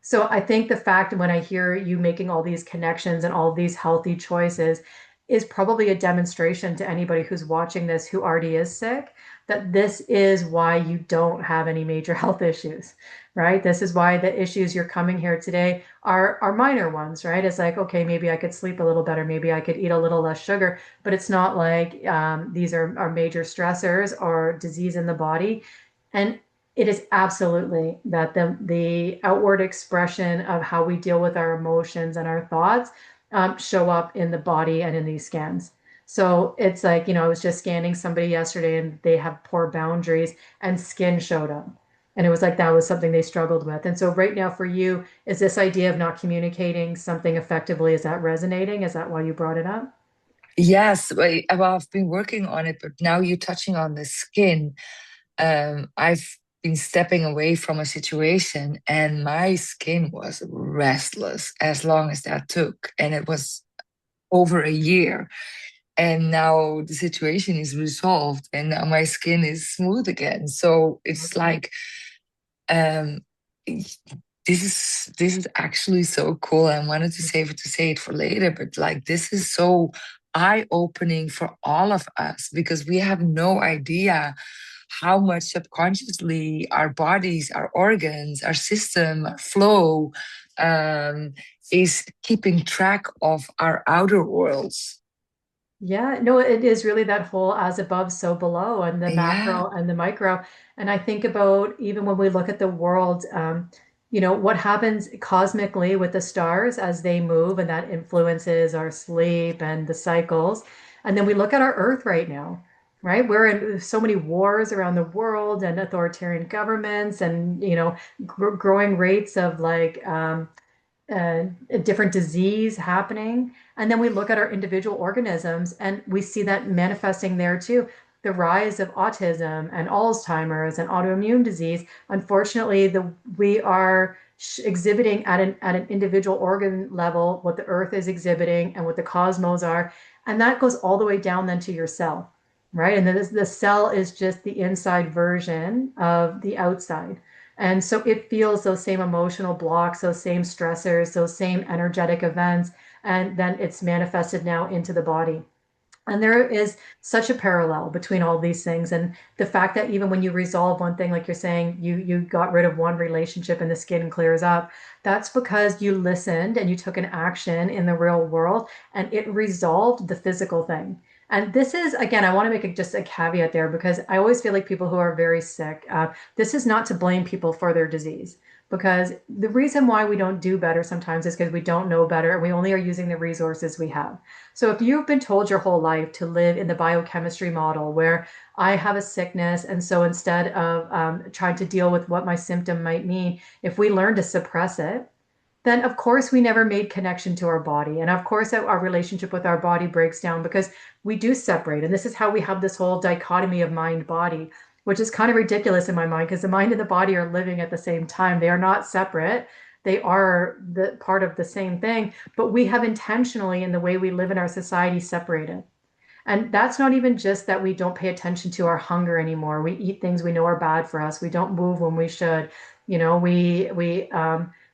So I think the fact when I hear you making all these connections and all these healthy choices is probably a demonstration to anybody who's watching this who already is sick, that this is why you don't have any major health issues, right? This is why the issues you're coming here today are minor ones, right? It's like, okay, maybe I could sleep a little better, maybe I could eat a little less sugar, but it's not like these are major stressors or disease in the body. And it is absolutely that the outward expression of how we deal with our emotions and our thoughts show up in the body and in these scans. So it's like, I was just scanning somebody yesterday and they have poor boundaries and skin showed up. And it was like that was something they struggled with. And so right now for you, is this idea of not communicating something effectively, is that resonating? Is that why you brought it up? Yes, well, I've been working on it, but now you're touching on the skin. I've been stepping away from a situation and my skin was restless as long as that took. And it was over a year. And now the situation is resolved and now my skin is smooth again. So it's Okay. like, um, this is actually so cool. I wanted to say it for later, but like this is so eye-opening for all of us because we have no idea how much subconsciously our bodies, our organs, our system, our flow um, is keeping track of our outer worlds. Yeah, no, it is really that whole as above, so below, and the Yeah. macro and the micro. And I think about even when we look at the world, what happens cosmically with the stars as they move, and that influences our sleep and the cycles. And then we look at our Earth right now, right? We're in so many wars around the world and authoritarian governments, and growing rates of like a different disease happening. And then we look at our individual organisms and we see that manifesting there too. The rise of autism and Alzheimer's and autoimmune disease. Unfortunately, we are exhibiting at an individual organ level what the earth is exhibiting and what the cosmos are. And that goes all the way down then to your cell, right? And then the cell is just the inside version of the outside. And so it feels those same emotional blocks, those same stressors, those same energetic events, and then it's manifested now into the body. And there is such a parallel between all these things. And the fact that even when you resolve one thing, like you're saying, you got rid of one relationship and the skin clears up, that's because you listened and you took an action in the real world and it resolved the physical thing. And this is, again, I want to make just a caveat there because I always feel like people who are very sick, this is not to blame people for their disease. Because the reason why we don't do better sometimes is because we don't know better and we only are using the resources we have. So if you've been told your whole life to live in the biochemistry model where I have a sickness, and so instead of trying to deal with what my symptom might mean, if we learn to suppress it, then of course we never made connection to our body. And of course our relationship with our body breaks down because we do separate. And this is how we have this whole dichotomy of mind body, which is kind of ridiculous in my mind because the mind and the body are living at the same time. They are not separate. They are the part of the same thing, but we have intentionally in the way we live in our society separated. And that's not even just that we don't pay attention to our hunger anymore. We eat things we know are bad for us. We don't move when we should. We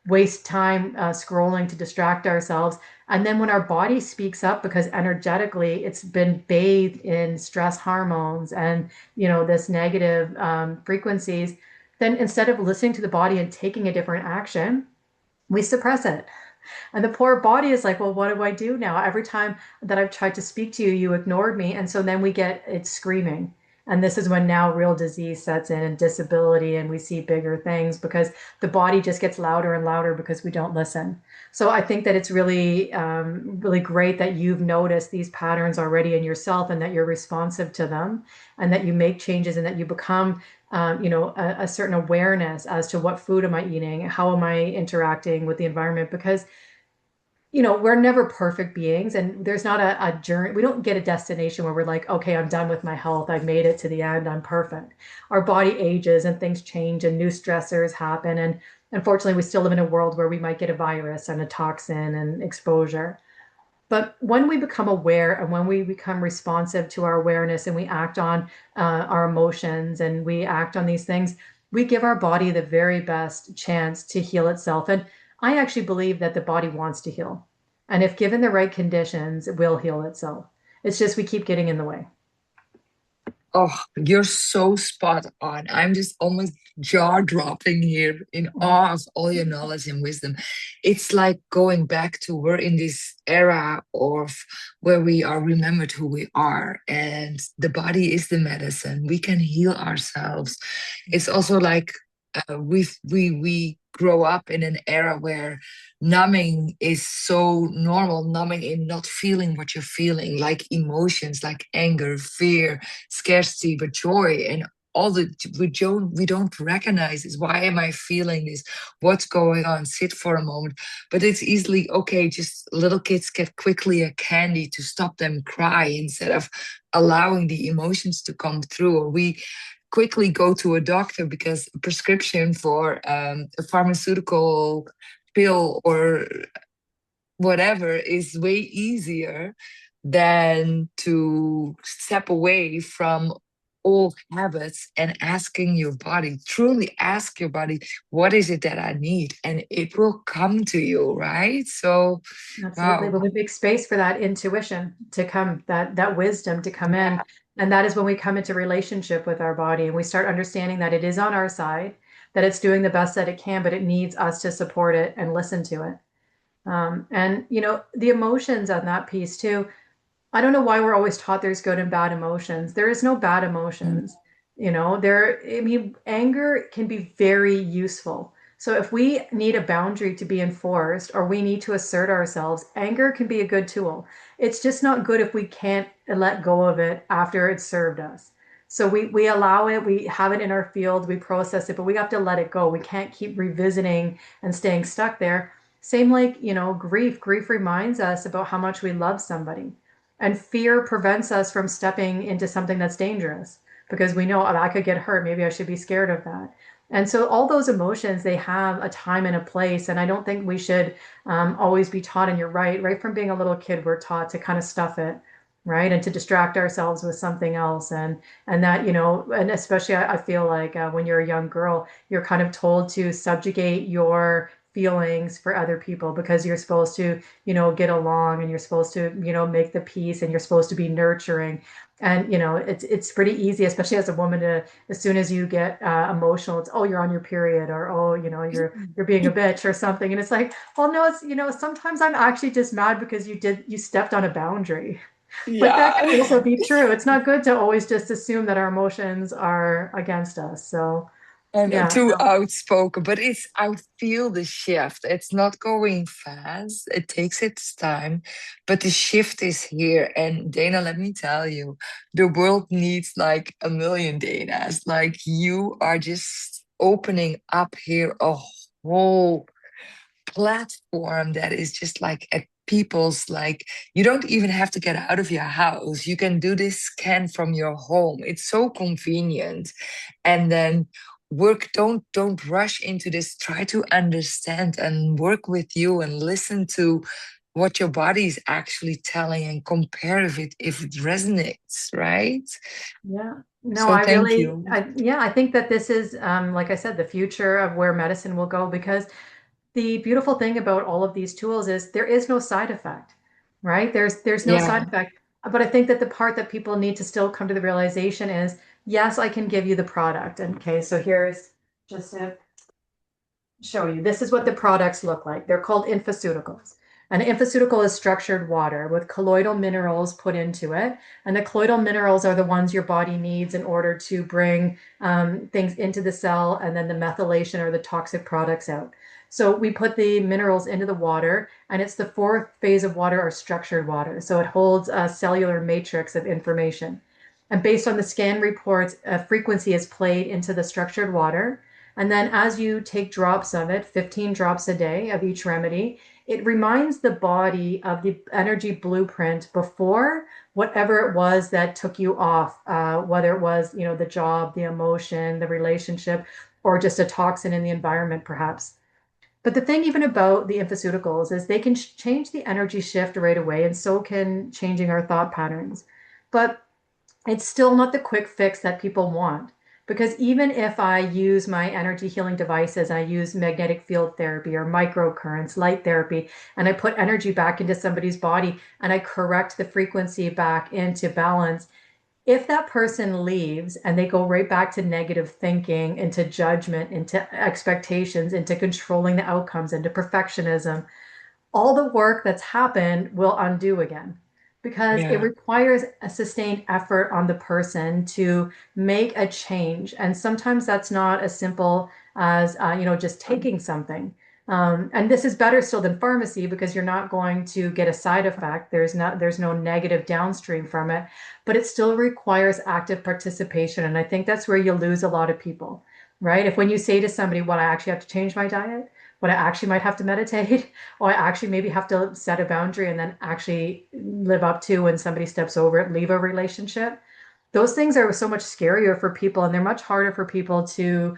waste time scrolling to distract ourselves. And then when our body speaks up, because energetically it's been bathed in stress hormones and this negative frequencies, then instead of listening to the body and taking a different action, we suppress it. And the poor body is like, well, what do I do now? Every time that I've tried to speak to you, you ignored me. And so then we get it screaming. And this is when now real disease sets in and disability, and we see bigger things because the body just gets louder and louder because we don't listen. So I think that it's really, really great that you've noticed these patterns already in yourself and that you're responsive to them and that you make changes and that you become a certain awareness as to what food am I eating, how am I interacting with the environment, because we're never perfect beings and there's not a journey. We don't get a destination where we're like, okay, I'm done with my health. I've made it to the end. I'm perfect. Our body ages and things change and new stressors happen. And unfortunately, we still live in a world where we might get a virus and a toxin and exposure. But when we become aware and when we become responsive to our awareness and we act on our emotions and we act on these things, we give our body the very best chance to heal itself. And I actually believe that the body wants to heal. And if given the right conditions, it will heal itself. It's just we keep getting in the way. Oh, you're so spot on. I'm just almost jaw dropping here in Mhm. awe of all your knowledge and wisdom. It's like going back to we're in this era of where we are remembered who we are, and the body is the medicine. We can heal ourselves. It's also like we grow up in an era where numbing is so normal, numbing in not feeling what you're feeling, like emotions like anger, fear, scarcity, but joy, and all the we don't recognize is why am I feeling this? What's going on? Sit for a moment. But it's easily okay, just little kids get quickly a candy to stop them cry instead of allowing the emotions to come through. Or we quickly go to a doctor because a prescription for a pharmaceutical pill or whatever is way easier than to step away from old habits and asking your body, truly ask your body, what is it that I need? And it will come to you, right? So, Absolutely. wow. But we make space for that intuition to come, that wisdom to come in. Yeah. And that is when we come into relationship with our body and we start understanding that it is on our side, that it's doing the best that it can, but it needs us to support it and listen to it. And the emotions on that piece too. I don't know why we're always taught there's good and bad emotions. There is no bad Mm. emotions. I mean, anger can be very useful. So if we need a boundary to be enforced or we need to assert ourselves, anger can be a good tool. It's just not good if we can't let go of it after it's served us. So we allow it, we have it in our field, we process it, but we have to let it go. We can't keep revisiting and staying stuck there. Same like, grief. Grief reminds us about how much we love somebody. And fear prevents us from stepping into something that's dangerous because we know, oh, I could get hurt. Maybe I should be scared of that. And so all those emotions, they have a time and a place. And I don't think we should always be taught, and you're right, right from being a little kid, we're taught to kind of stuff it, right? And to distract ourselves with something else. And that, and especially I feel like when you're a young girl, you're kind of told to subjugate your feelings for other people because you're supposed to get along and you're supposed to make the peace and you're supposed to be nurturing. And it's pretty easy, especially as a woman, to as soon as you get emotional, it's, oh, you're on your period, or, oh, you're being a bitch or something. And it's like, well, no, it's, sometimes I'm actually just mad because you stepped on a boundary. But that Yeah. can also be true. It's not good to always just assume that our emotions are against us. So And yeah, too no, outspoken, but I feel the shift. It's not going fast. It takes its time, but the shift is here. And Dana, let me tell you, the world needs like a million Danas. Like you are just opening up here a whole platform that is just like at people's, like, you don't even have to get out of your house. You can do this scan from your home. It's so convenient. And then work, don't rush into this. Try to understand and work with you and listen to what your body is actually telling and compare if it resonates, right? yeah. No, So I thank really, you. yeah, I think that this is, like I said, the future of where medicine will go because the beautiful thing about all of these tools is there is no side effect, right? There's no side Yeah. effect. But I think that the part that people need to still come to the realization is, yes, I can give you the product. And okay, so here's just a show you. This is what the products look like. They're called infoceuticals. An infoceutical is structured water with colloidal minerals put into it. And the colloidal minerals are the ones your body needs in order to bring things into the cell and then the methylation or the toxic products out. So we put the minerals into the water, and it's the fourth phase of water or structured water. So it holds a cellular matrix of information. And based on the scan reports, a frequency is played into the structured water. And then as you take drops of it, 15 drops a day of each remedy, it reminds the body of the energy blueprint before whatever it was that took you off, whether it was, the job, the emotion, the relationship, or just a toxin in the environment, perhaps. But the thing even about the infoceuticals is they can change the energy shift right away, and so can changing our thought patterns. But it's still not the quick fix that people want. Because even if I use my energy healing devices, I use magnetic field therapy or microcurrents, light therapy, and I put energy back into somebody's body and I correct the frequency back into balance, if that person leaves and they go right back to negative thinking, into judgment, into expectations, into controlling the outcomes, into perfectionism, all the work that's happened will undo again because it Yeah. requires a sustained effort on the person to make a change. And sometimes that's not as simple as, just taking something. And this is better still than pharmacy because you're not going to get a side effect. There's no negative downstream from it, but it still requires active participation. And I think that's where you lose a lot of people, right? If when you say to somebody, "What, I actually have to change my diet? What, I actually might have to meditate?" Or I actually maybe have to set a boundary and then actually live up to when somebody steps over it, leave a relationship. Those things are so much scarier for people, and they're much harder for people to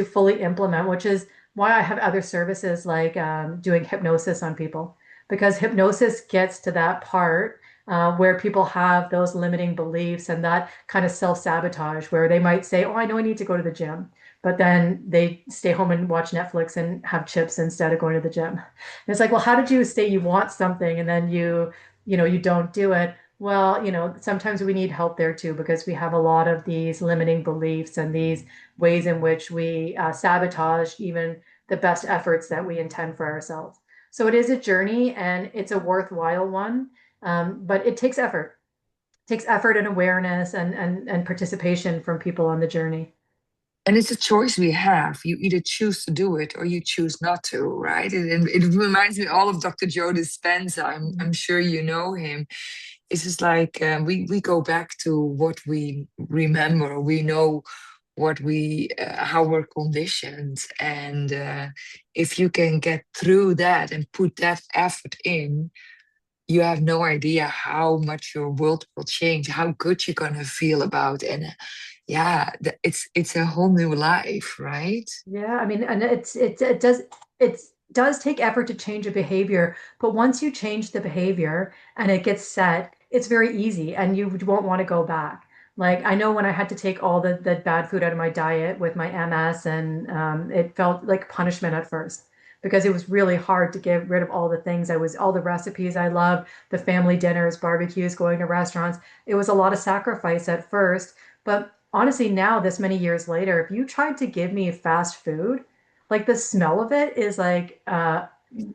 fully implement, which is why I have other services like doing hypnosis on people, because hypnosis gets to that part where people have those limiting beliefs and that kind of self-sabotage where they might say, "Oh, I know I need to go to the gym," but then they stay home and watch Netflix and have chips instead of going to the gym. And it's like, well, how did you say you want something and then you don't do it? Well, sometimes we need help there too, because we have a lot of these limiting beliefs and these ways in which we sabotage even the best efforts that we intend for ourselves. So it is a journey and it's a worthwhile one, but it takes effort. It takes effort and awareness and participation from people on the journey. And it's a choice we have. You either choose to do it or you choose not to, right? And it reminds me all of Dr. Joe Dispenza. I'm sure you know him. It's just like we go back to what we remember. We know what how we're conditioned, and if you can get through that and put that effort in, you have no idea how much your world will change, how good you're gonna feel about, and yeah, it's a whole new life, right? Yeah, I mean, and it does take effort to change a behavior, but once you change the behavior and it gets set, it's very easy and you won't want to go back. Like I know when I had to take all the bad food out of my diet with my MS, and it felt like punishment at first because it was really hard to get rid of all the recipes I loved, the family dinners, barbecues, going to restaurants. It was a lot of sacrifice at first, but honestly, now, this many years later, if you tried to give me fast food, like the smell of it is like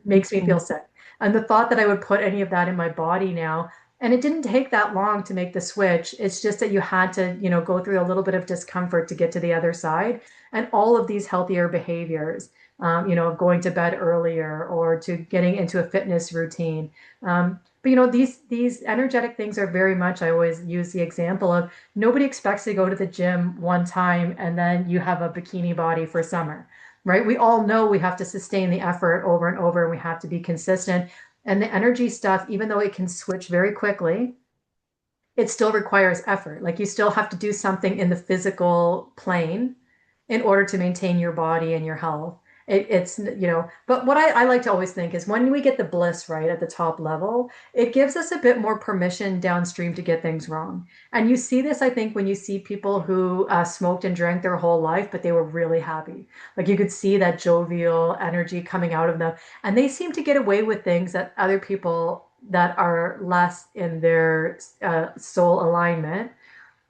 makes me feel Mhm. sick. And the thought that I would put any of that in my body now, and it didn't take that long to make the switch. It's just that you had to, go through a little bit of discomfort to get to the other side. And all of these healthier behaviors, of going to bed earlier or to getting into a fitness routine. But these energetic things are very much, I always use the example of, nobody expects to go to the gym one time and then you have a bikini body for summer, right? We all know we have to sustain the effort over and over and we have to be consistent. And the energy stuff, even though it can switch very quickly, it still requires effort. Like you still have to do something in the physical plane in order to maintain your body and your health. But what I like to always think is when we get the bliss right at the top level, it gives us a bit more permission downstream to get things wrong. And you see this, I think, when you see people who smoked and drank their whole life, but they were really happy. Like you could see that jovial energy coming out of them. And they seem to get away with things that other people that are less in their soul alignment,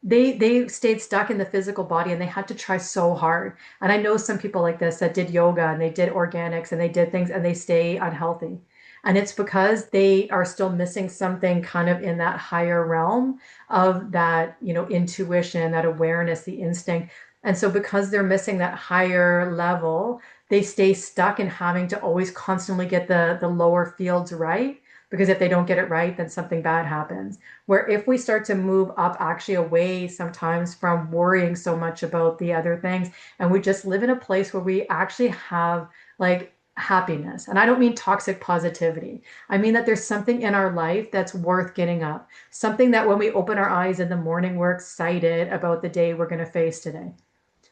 they stayed stuck in the physical body and they had to try so hard. And I know some people like this that did yoga and they did organics and they did things and they stay unhealthy. And it's because they are still missing something kind of in that higher realm of that, intuition, that awareness, the instinct. And so because they're missing that higher level, they stay stuck in having to always constantly get the lower fields right. Because if they don't get it right, then something bad happens. Where if we start to move up actually away sometimes from worrying so much about the other things, and we just live in a place where we actually have like happiness. And I don't mean toxic positivity. I mean that there's something in our life that's worth getting up. Something that when we open our eyes in the morning, we're excited about the day we're going to face today.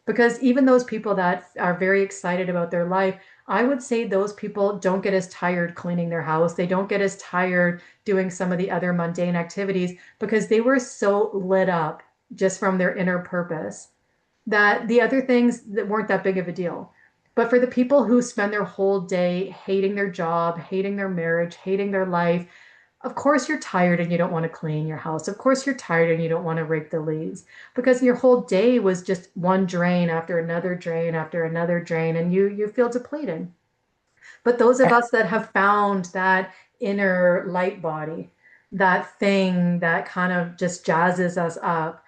Because even those people that are very excited about their life, I would say those people don't get as tired cleaning their house. They don't get as tired doing some of the other mundane activities because they were so lit up just from their inner purpose that the other things that weren't that big of a deal. But for the people who spend their whole day hating their job, hating their marriage, hating their life, of course you're tired and you don't want to clean your house. Of course you're tired and you don't want to rake the leaves because your whole day was just one drain after another drain after another drain and you feel depleted. But those of us that have found that inner light body, that thing that kind of just jazzes us up,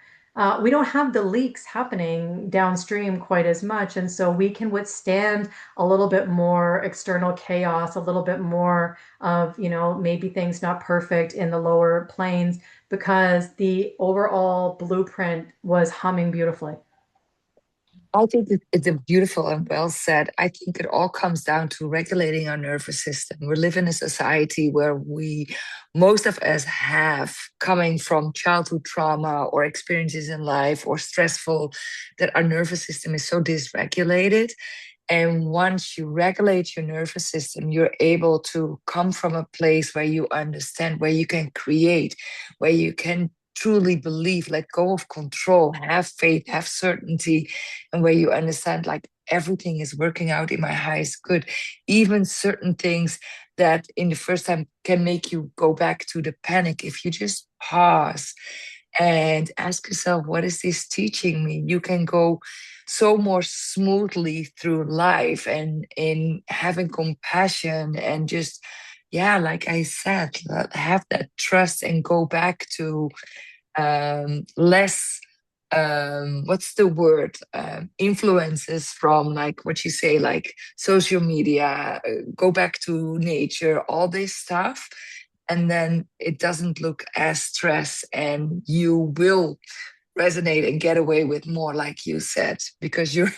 we don't have the leaks happening downstream quite as much. And so we can withstand a little bit more external chaos, a little bit more of, maybe things not perfect in the lower planes because the overall blueprint was humming beautifully. I think it's a beautiful and well said. I think it all comes down to regulating our nervous system. We live in a society where most of us have coming from childhood trauma or experiences in life or stressful, that our nervous system is so dysregulated. And once you regulate your nervous system, you're able to come from a place where you understand, where you can create, where you can truly believe, let go of control, have faith, have certainty, and where you understand like everything is working out in my highest good. Even certain things that in the first time can make you go back to the panic. If you just pause and ask yourself, what is this teaching me? You can go so more smoothly through life and in having compassion and just, yeah, like I said, have that trust and go back to less what's the word, influences from like what you say, like social media, go back to nature, all this stuff, and then it doesn't look as stress and you will resonate and get away with more, like you said, because you're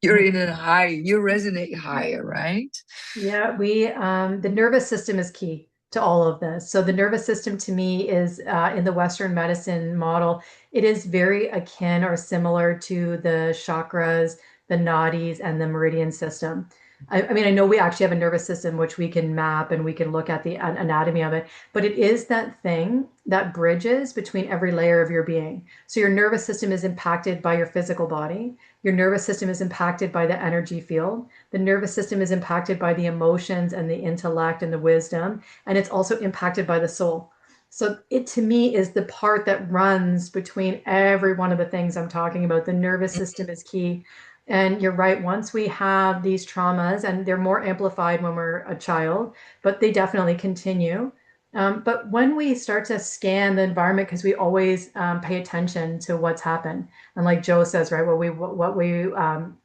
you're in a high, you resonate higher, right? Yeah, the nervous system is key to all of this. So the nervous system to me is in the Western medicine model, it is very akin or similar to the chakras, the nadis, and the meridian system. I mean, I know we actually have a nervous system which we can map and we can look at the anatomy of it, but it is that thing that bridges between every layer of your being. So your nervous system is impacted by your physical body. Your nervous system is impacted by the energy field. The nervous system is impacted by the emotions and the intellect and the wisdom, and it's also impacted by the soul. So it to me is the part that runs between every one of the things I'm talking about. The nervous system is key. And you're right, once we have these traumas, and they're more amplified when we're a child, but they definitely continue. But when we start to scan the environment, because we always pay attention to what's happened, and like Joe says, right, um,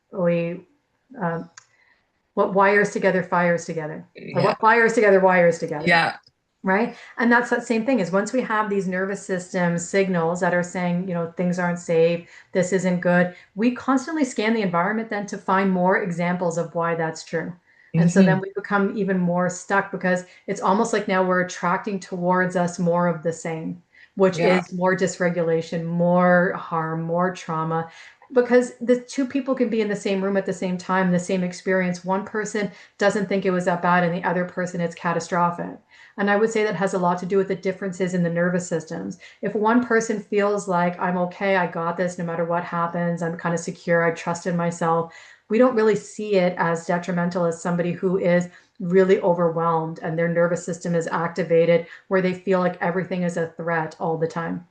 what wires together fires together, or Yeah, what fires together wires together, yeah. right? And that's that same thing is once we have these nervous system signals that are saying, things aren't safe, this isn't good, we constantly scan the environment then to find more examples of why that's true. And so then Hmm. we become even more stuck because it's almost like now we're attracting towards us more of the same, which Yeah. is more dysregulation, more harm, more trauma. because the two people can be in the same room at the same time, the same experience. One person doesn't think it was that bad, and the other person it's catastrophic. And I would say that has a lot to do with the differences in the nervous systems. If one person feels like I'm okay, I got this no matter what happens, I'm kind of secure, I trust in myself, we don't really see it as detrimental as somebody who is really overwhelmed and their nervous system is activated where they feel like everything is a threat all the time.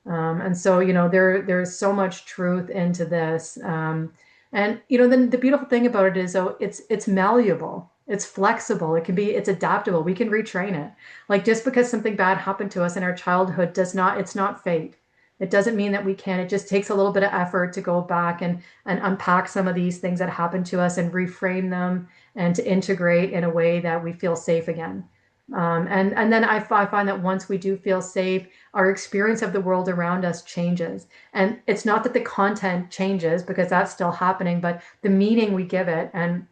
And so, there's so much truth into this. And then the beautiful thing about it is, though, it's malleable, it's flexible, it's adaptable. We can retrain it. Like just because something bad happened to us in our childhood it's not fate. It doesn't mean that we can. It just takes a little bit of effort to go back and unpack some of these things that happened to us and reframe them and to integrate in a way that we feel safe again. And then I find that once we do feel safe, our experience of the world around us changes. And it's not that the content changes because that's still happening, but the meaning we give it. And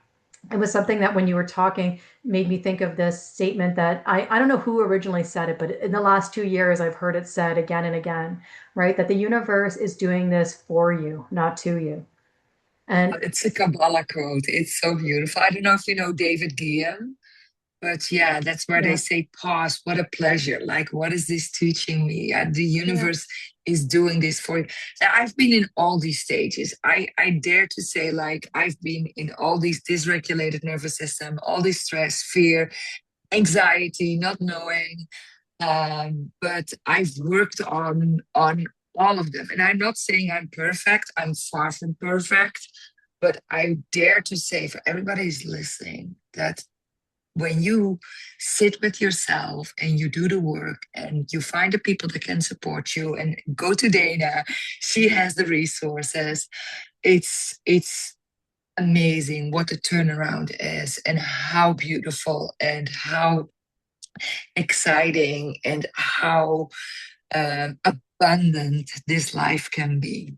it was something that when you were talking made me think of this statement that I don't know who originally said it, but in the last 2 years, I've heard it said again and again, right? That the universe is doing this for you, not to you. And It's a Kabbalah quote. It's so beautiful. I don't know if you know David Guillaume. But yeah, that's where they yeah, say, pause, what a pleasure. Like, what is this teaching me? The yeah. universe is doing this for you. Now, I've been in all these stages. I dare to say, like, I've been in all these dysregulated nervous system, all this stress, fear, anxiety, not knowing. But I've worked on all of them. And I'm not saying I'm perfect. I'm far from perfect. But I dare to say for everybody who's listening that when you sit with yourself and you do the work and you find the people that can support you and go to Dana, she has the resources. It's amazing what the turnaround is and how beautiful and how exciting and how abundant this life can be.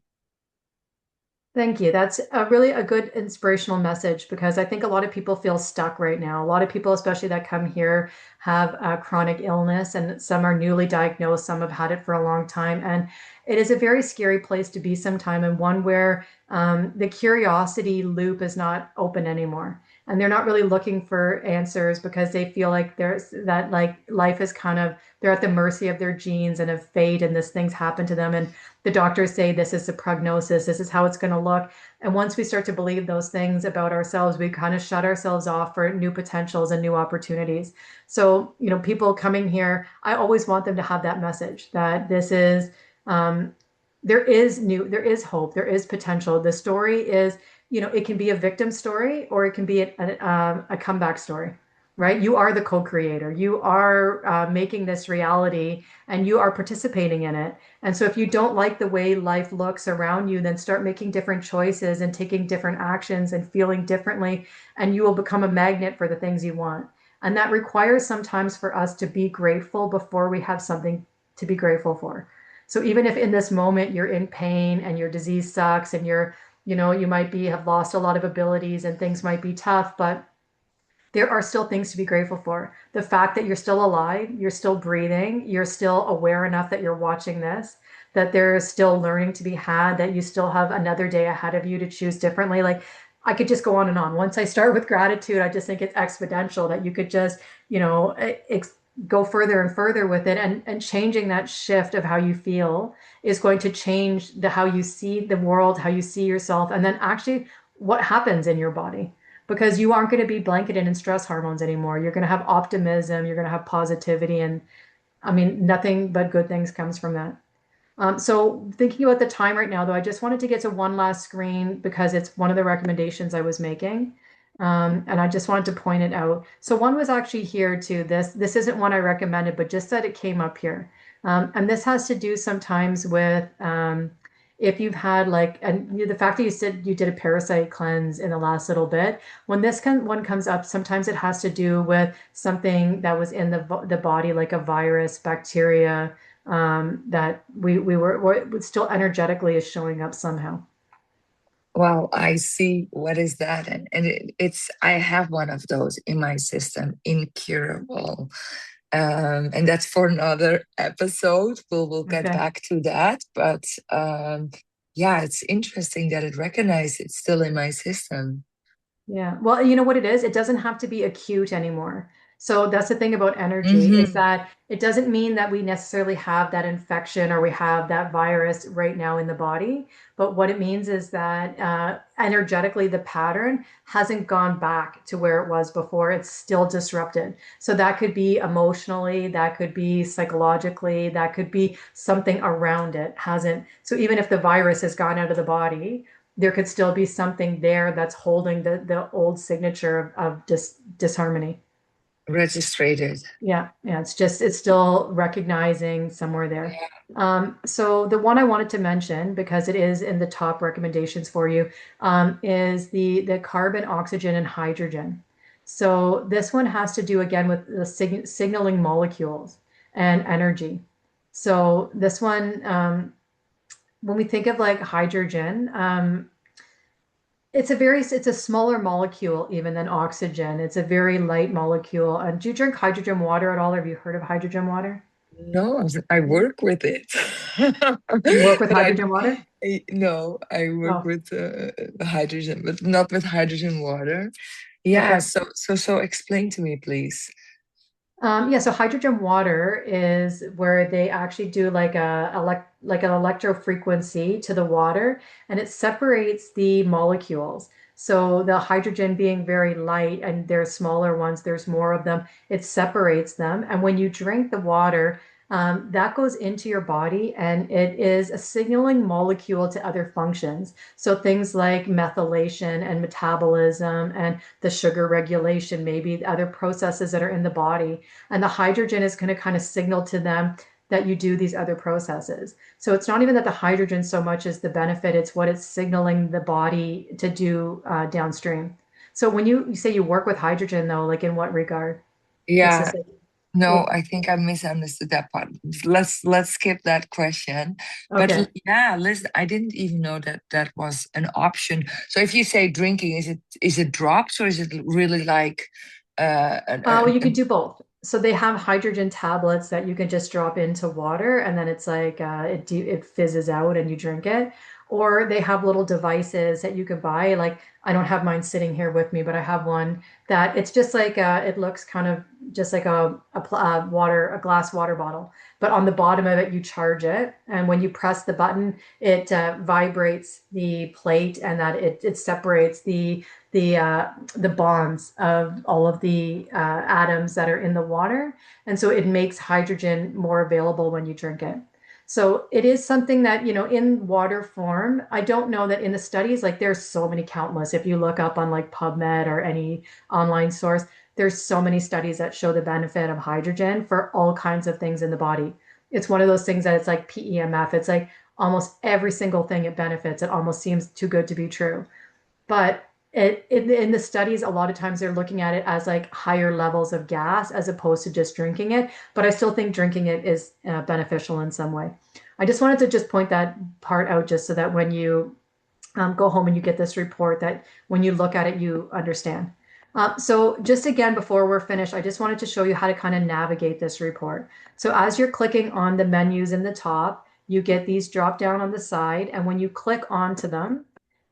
Thank you. That's a good inspirational message because I think a lot of people feel stuck right now. A lot of people, especially that come here, have a chronic illness, and some are newly diagnosed, some have had it for a long time. And it is a very scary place to be sometime, and one where the curiosity loop is not open anymore. And they're not really looking for answers because they feel like there's that like life is kind of, they're at the mercy of their genes and of fate, and this things happen to them. And the doctors say this is the prognosis, this is how it's going to look. And once we start to believe those things about ourselves, we kind of shut ourselves off for new potentials and new opportunities. So, people coming here, I always want them to have that message that this is, um, there is hope, there is potential. The story is, it can be a victim story or it can be a comeback story, right? You are the co-creator. You are making this reality and you are participating in it. And so if you don't like the way life looks around you, then start making different choices and taking different actions and feeling differently, and you will become a magnet for the things you want. And that requires sometimes for us to be grateful before we have something to be grateful for. So even if in this moment you're in pain and your disease sucks and you might be have lost a lot of abilities and things might be tough, but there are still things to be grateful for. The fact that you're still alive, you're still breathing, you're still aware enough that you're watching this, that there is still learning to be had, that you still have another day ahead of you to choose differently. Like I could just go on and on. Once I start with gratitude, I just think it's exponential that you could just, you know, go further and further with it, and changing that shift of how you feel is going to change the how you see the world, how you see yourself, and then actually what happens in your body, because you aren't going to be blanketed in stress hormones anymore. You're going to have optimism, you're going to have positivity, and I mean, nothing but good things comes from that. So thinking about the time right now, though, I just wanted to get to one last screen because it's one of the recommendations I was making. And I just wanted to point it out. So one was actually here too. This isn't one I recommended, but just that it came up here. And this has to do sometimes with if you've had like, and the fact that you said you did a parasite cleanse in the last little bit, when one comes up, sometimes it has to do with something that was in the body, like a virus, bacteria, that we still energetically is showing up somehow. Well, I see what is that, and it's I have one of those in my system, incurable, and that's for another episode. We'll get Okay. back to that, but Yeah, it's interesting that it recognized it's still in my system. Yeah. Well, you know what it is? It doesn't have to be acute anymore. So that's the thing about energy is Hmm. that it doesn't mean that we necessarily have that infection or we have that virus right now in the body. But what it means is that energetically, the pattern hasn't gone back to where it was before. It's still disrupted. So that could be emotionally, that could be psychologically, that could be something around it hasn't. So even if the virus has gone out of the body, there could still be something there that's holding the old signature of disharmony. Registered. Yeah, yeah, it's still recognizing somewhere there. So the one I wanted to mention because it is in the top recommendations for you is the carbon, oxygen, and hydrogen. So this one has to do again with the signaling molecules and energy. So this one, when we think of like hydrogen, it's a smaller molecule even than oxygen. It's a very light molecule. And do you drink hydrogen water at all? Have you heard of hydrogen water? No, I work with it. You work with But hydrogen water? no, I work Oh, with hydrogen, but not with hydrogen water. Yeah, okay. so explain to me, please. Yeah, so hydrogen water is where they actually do like an electrofrequency to the water and it separates the molecules. So the hydrogen being very light and there's smaller ones, there's more of them, it separates them. And when you drink the water, that goes into your body and it is a signaling molecule to other functions. So things like methylation and metabolism and the sugar regulation, maybe other processes that are in the body. And the hydrogen is going to kind of signal to them that you do these other processes. So it's not even that the hydrogen so much is the benefit, it's what it's signaling the body to do downstream. So when you say you work with hydrogen, though, like in what regard? It's Yeah, just like, no, well, I think I misunderstood that part. Let's skip that question. But okay. yeah, listen, I didn't even know that that was an option. So if you say drinking, is it drops or is it really like Well, you could do both. So they have hydrogen tablets that you can just drop into water, and then it's like it fizzes out and you drink it. Or they have little devices that you could buy. Like I don't have mine sitting here with me, but I have one that it's just like it looks kind of just like a glass water bottle. But on the bottom of it, you charge it, and when you press the button, it vibrates the plate, and that it separates the bonds of all of the atoms that are in the water. And so it makes hydrogen more available when you drink it. So it is something that, in water form, I don't know that in the studies, like there's so many countless. If you look up on like PubMed or any online source, there's so many studies that show the benefit of hydrogen for all kinds of things in the body. It's one of those things that it's like PEMF. It's like almost every single thing it benefits. It almost seems too good to be true. But in the studies, a lot of times they're looking at it as like higher levels of gas as opposed to just drinking it. But I still think drinking it is beneficial in some way. I just wanted to just point that part out just so that when you go home and you get this report, that when you look at it, you understand. So just again, before we're finished, I just wanted to show you how to kind of navigate this report. So as you're clicking on the menus in the top, you get these drop down on the side. And when you click onto them,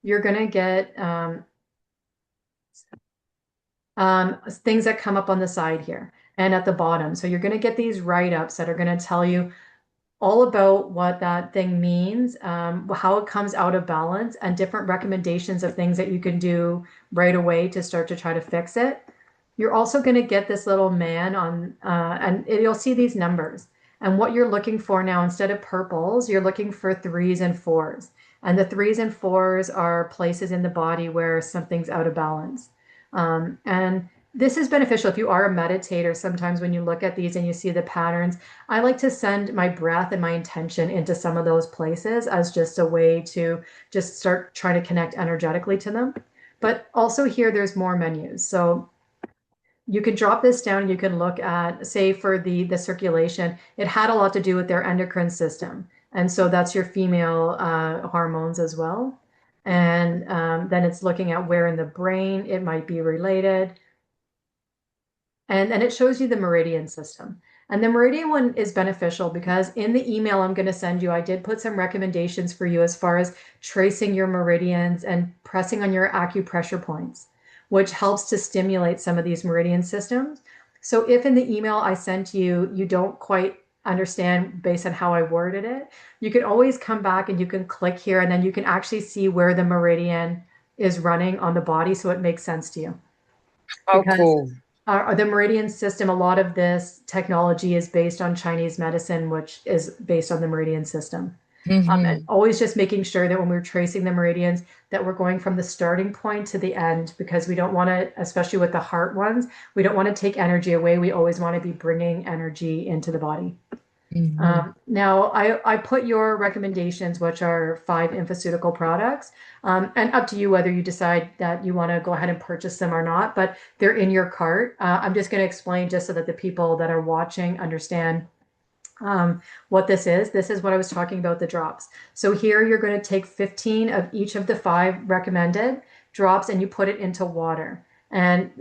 you're going to get things that come up on the side here and at the bottom. So you're going to get these write-ups that are going to tell you all about what that thing means, how it comes out of balance, and different recommendations of things that you can do right away to start to try to fix it. You're also going to get this little man on, and you'll see these numbers. And what you're looking for now, instead of purples, you're looking for threes and fours. And the threes and fours are places in the body where something's out of balance. And this is beneficial if you are a meditator. Sometimes when you look at these and you see the patterns, I like to send my breath and my intention into some of those places as just a way to just start trying to connect energetically to them. But also here, there's more menus. So you can drop this down. You can look at, say, for the circulation, it had a lot to do with their endocrine system. And so that's your female hormones as well. And then it's looking at where in the brain it might be related. And it shows you the meridian system. And the meridian one is beneficial because in the email I'm going to send you, I did put some recommendations for you as far as tracing your meridians and pressing on your acupressure points, which helps to stimulate some of these meridian systems. So if in the email I sent you, you don't quite understand based on how I worded it, you can always come back and you can click here and then you can actually see where the meridian is running on the body so it makes sense to you. How Because cool. the meridian system, a lot of this technology is based on Chinese medicine, which is based on the meridian system. And Hmm. always just making sure that when we're tracing the meridians, that we're going from the starting point to the end, because we don't want to, especially with the heart ones, we don't want to take energy away. We always want to be bringing energy into the body. Hmm. Now, I put your recommendations, which are 5 infoceutical products, and up to you whether you decide that you want to go ahead and purchase them or not, but they're in your cart. I'm just going to explain just so that the people that are watching understand what this is. This is what I was talking about, the drops. So here you're going to take 15 of each of the 5 recommended drops and you put it into water. And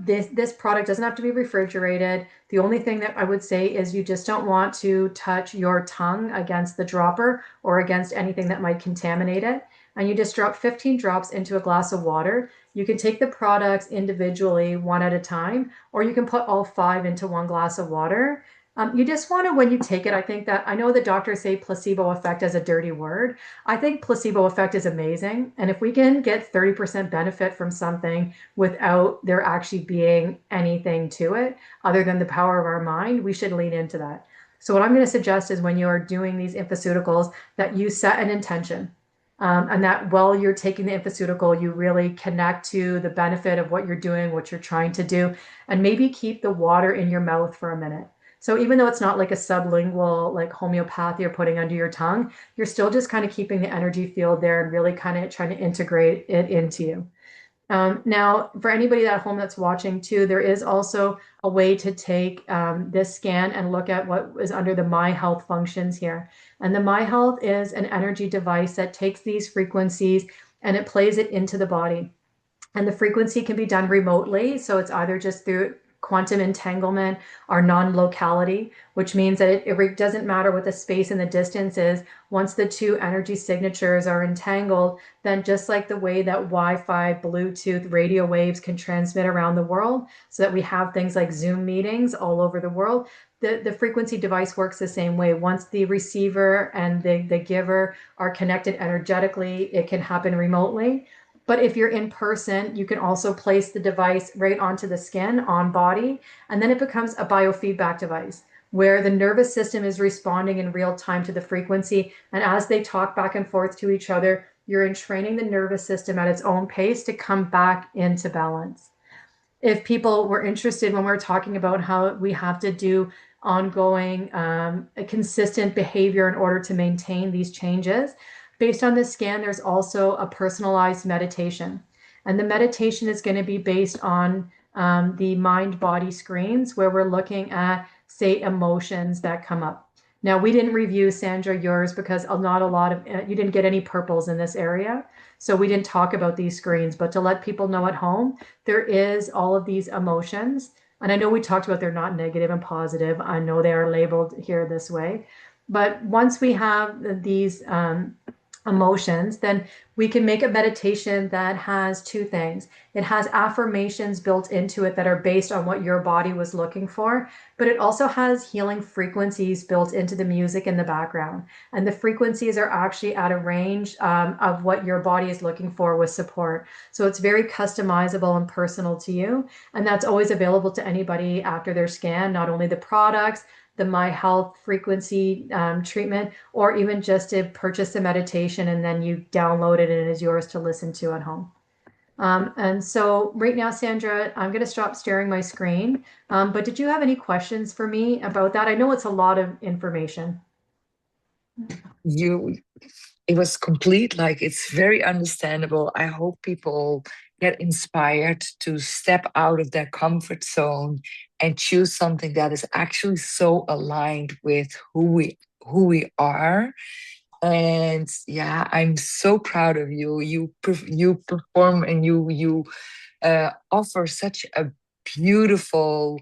this product doesn't have to be refrigerated. The only thing that I would say is you just don't want to touch your tongue against the dropper or against anything that might contaminate it. And you just drop 15 drops into a glass of water. You can take the products individually, one at a time, or you can put all 5 into one glass of water. You just want to, when you take it, I think that I know the doctors say placebo effect as a dirty word. I think placebo effect is amazing. And if we can get 30% benefit from something without there actually being anything to it other than the power of our mind, we should lean into that. So, what I'm going to suggest is when you're doing these infoceuticals, that you set an intention. And that while you're taking the infoceutical, you really connect to the benefit of what you're doing, what you're trying to do, and maybe keep the water in your mouth for a minute. So even though it's not like a sublingual, like homeopathy you're putting under your tongue, you're still just kind of keeping the energy field there and really kind of trying to integrate it into you. Now, for anybody at home that's watching too, there is also a way to take this scan and look at what is under the MiHealth functions here. And the MiHealth is an energy device that takes these frequencies and it plays it into the body. And the frequency can be done remotely. So it's either just through quantum entanglement or non-locality, which means that it doesn't matter what the space and the distance is. Once the two energy signatures are entangled, then just like the way that Wi-Fi, Bluetooth, radio waves can transmit around the world, so that we have things like Zoom meetings all over the world, the frequency device works the same way. Once the receiver and the giver are connected energetically, it can happen remotely. But if you're in person, you can also place the device right onto the skin on body, and then it becomes a biofeedback device where the nervous system is responding in real time to the frequency. And as they talk back and forth to each other, you're entraining the nervous system at its own pace to come back into balance. If people were interested when we're talking about how we have to do ongoing, a consistent behavior in order to maintain these changes, based on this scan, there's also a personalized meditation. And the meditation is going to be based on the mind body screens where we're looking at, say, emotions that come up. Now, we didn't review, Sandra, yours because not a lot of, you didn't get any purples in this area. So we didn't talk about these screens, but to let people know at home, there is all of these emotions. And I know we talked about they're not negative and positive. I know they are labeled here this way. But once we have these emotions, then we can make a meditation that has 2 things. It has affirmations built into it that are based on what your body was looking for, but it also has healing frequencies built into the music in the background. And the frequencies are actually at a range of what your body is looking for with support. So it's very customizable and personal to you. And that's always available to anybody after their scan, not only the products, the MiHealth frequency treatment, or even just to purchase the meditation and then you download it and it is yours to listen to at home. And so right now, Sandra, I'm going to stop sharing my screen. But did you have any questions for me about that? I know it's a lot of information. You, it was complete. Like, it's very understandable. I hope people get inspired to step out of their comfort zone and choose something that is actually so aligned with who we are. And yeah, I'm so proud of you. You perform and you offer such a beautiful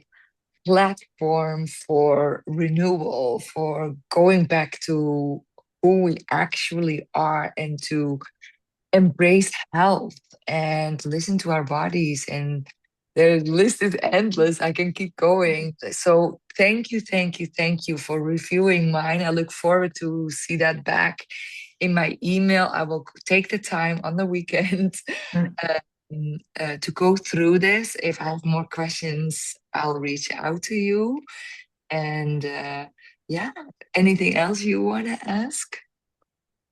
platform for renewal, for going back to who we actually are, and to embrace health and listen to our bodies. And the list is endless. I can keep going. So thank you, thank you, thank you for reviewing mine. I look forward to see that back in my email. I will take the time on the weekend Mm. to go through this. If I have more questions, I'll reach out to you. And yeah, anything else you want to ask?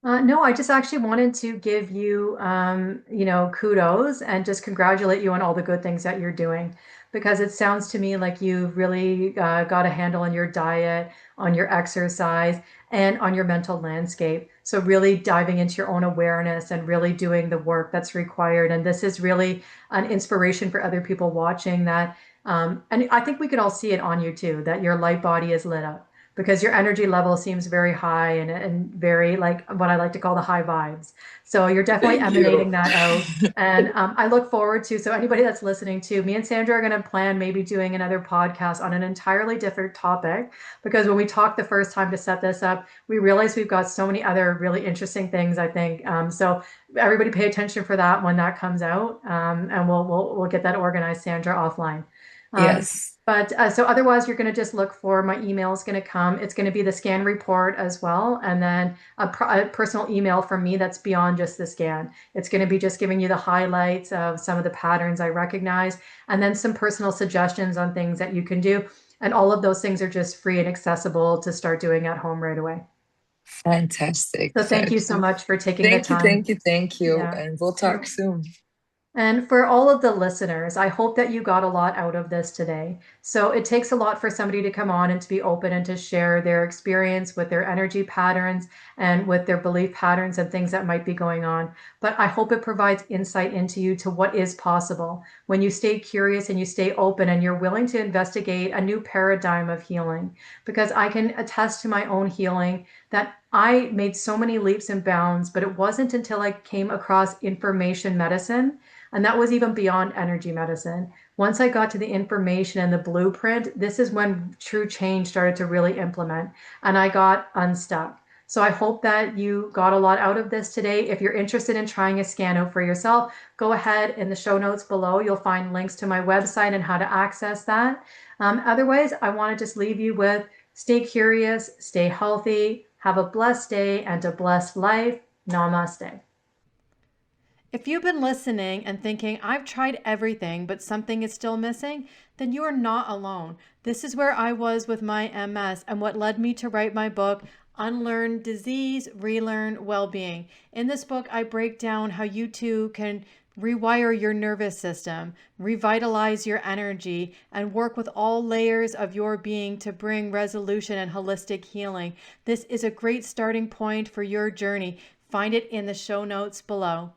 No, I just actually wanted to give you, kudos and just congratulate you on all the good things that you're doing, because it sounds to me like you've really got a handle on your diet, on your exercise, and on your mental landscape. So really diving into your own awareness and really doing the work that's required. And this is really an inspiration for other people watching that. And I think we can all see it on you too, that your light body is lit up because your energy level seems very high and very like what I like to call the high vibes. So you're definitely Thank you. emanating that out. And I look forward to, so anybody that's listening to me and Sandra are going to plan maybe doing another podcast on an entirely different topic, because when we talked the first time to set this up, we realized we've got so many other really interesting things, I think. So everybody pay attention for that when that comes out. And we'll get that organized, Sandra, offline. Um, Yes. but so otherwise, you're going to just look for my email is going to come. It's going to be the scan report as well. And then a personal email from me that's beyond just the scan. It's going to be just giving you the highlights of some of the patterns I recognize, and then some personal suggestions on things that you can do. And all of those things are just free and accessible to start doing at home right away. Fantastic. So thank you so much for taking the Thank you, time. thank you, thank you. Yeah. And we'll talk You're soon. And for all of the listeners, I hope that you got a lot out of this today. So it takes a lot for somebody to come on and to be open and to share their experience with their energy patterns and with their belief patterns and things that might be going on. But I hope it provides insight into you to what is possible when you stay curious and you stay open and you're willing to investigate a new paradigm of healing. Because I can attest to my own healing that I made so many leaps and bounds, but it wasn't until I came across information medicine, and that was even beyond energy medicine. Once I got to the information and the blueprint, this is when true change started to really implement, and I got unstuck. So I hope that you got a lot out of this today. If you're interested in trying a scan out for yourself, go ahead in the show notes below. You'll find links to my website and how to access that. Otherwise, I want to just leave you with stay curious, stay healthy, have a blessed day and a blessed life. Namaste. If you've been listening and thinking, I've tried everything, but something is still missing, then you are not alone. This is where I was with my MS and what led me to write my book, Unlearn Disease, Relearn Well-Being. In this book, I break down how you too can rewire your nervous system, revitalize your energy, and work with all layers of your being to bring resolution and holistic healing. This is a great starting point for your journey. Find it in the show notes below.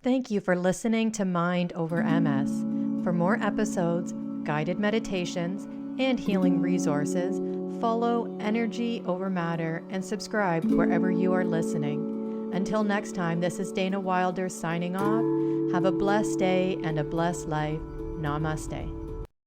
Thank you for listening to Mind Over MS. For more episodes, guided meditations, and healing resources, follow Energy Over Matter and subscribe wherever you are listening. Until next time, this is Dana Wilder signing off. Have a blessed day and a blessed life. Namaste.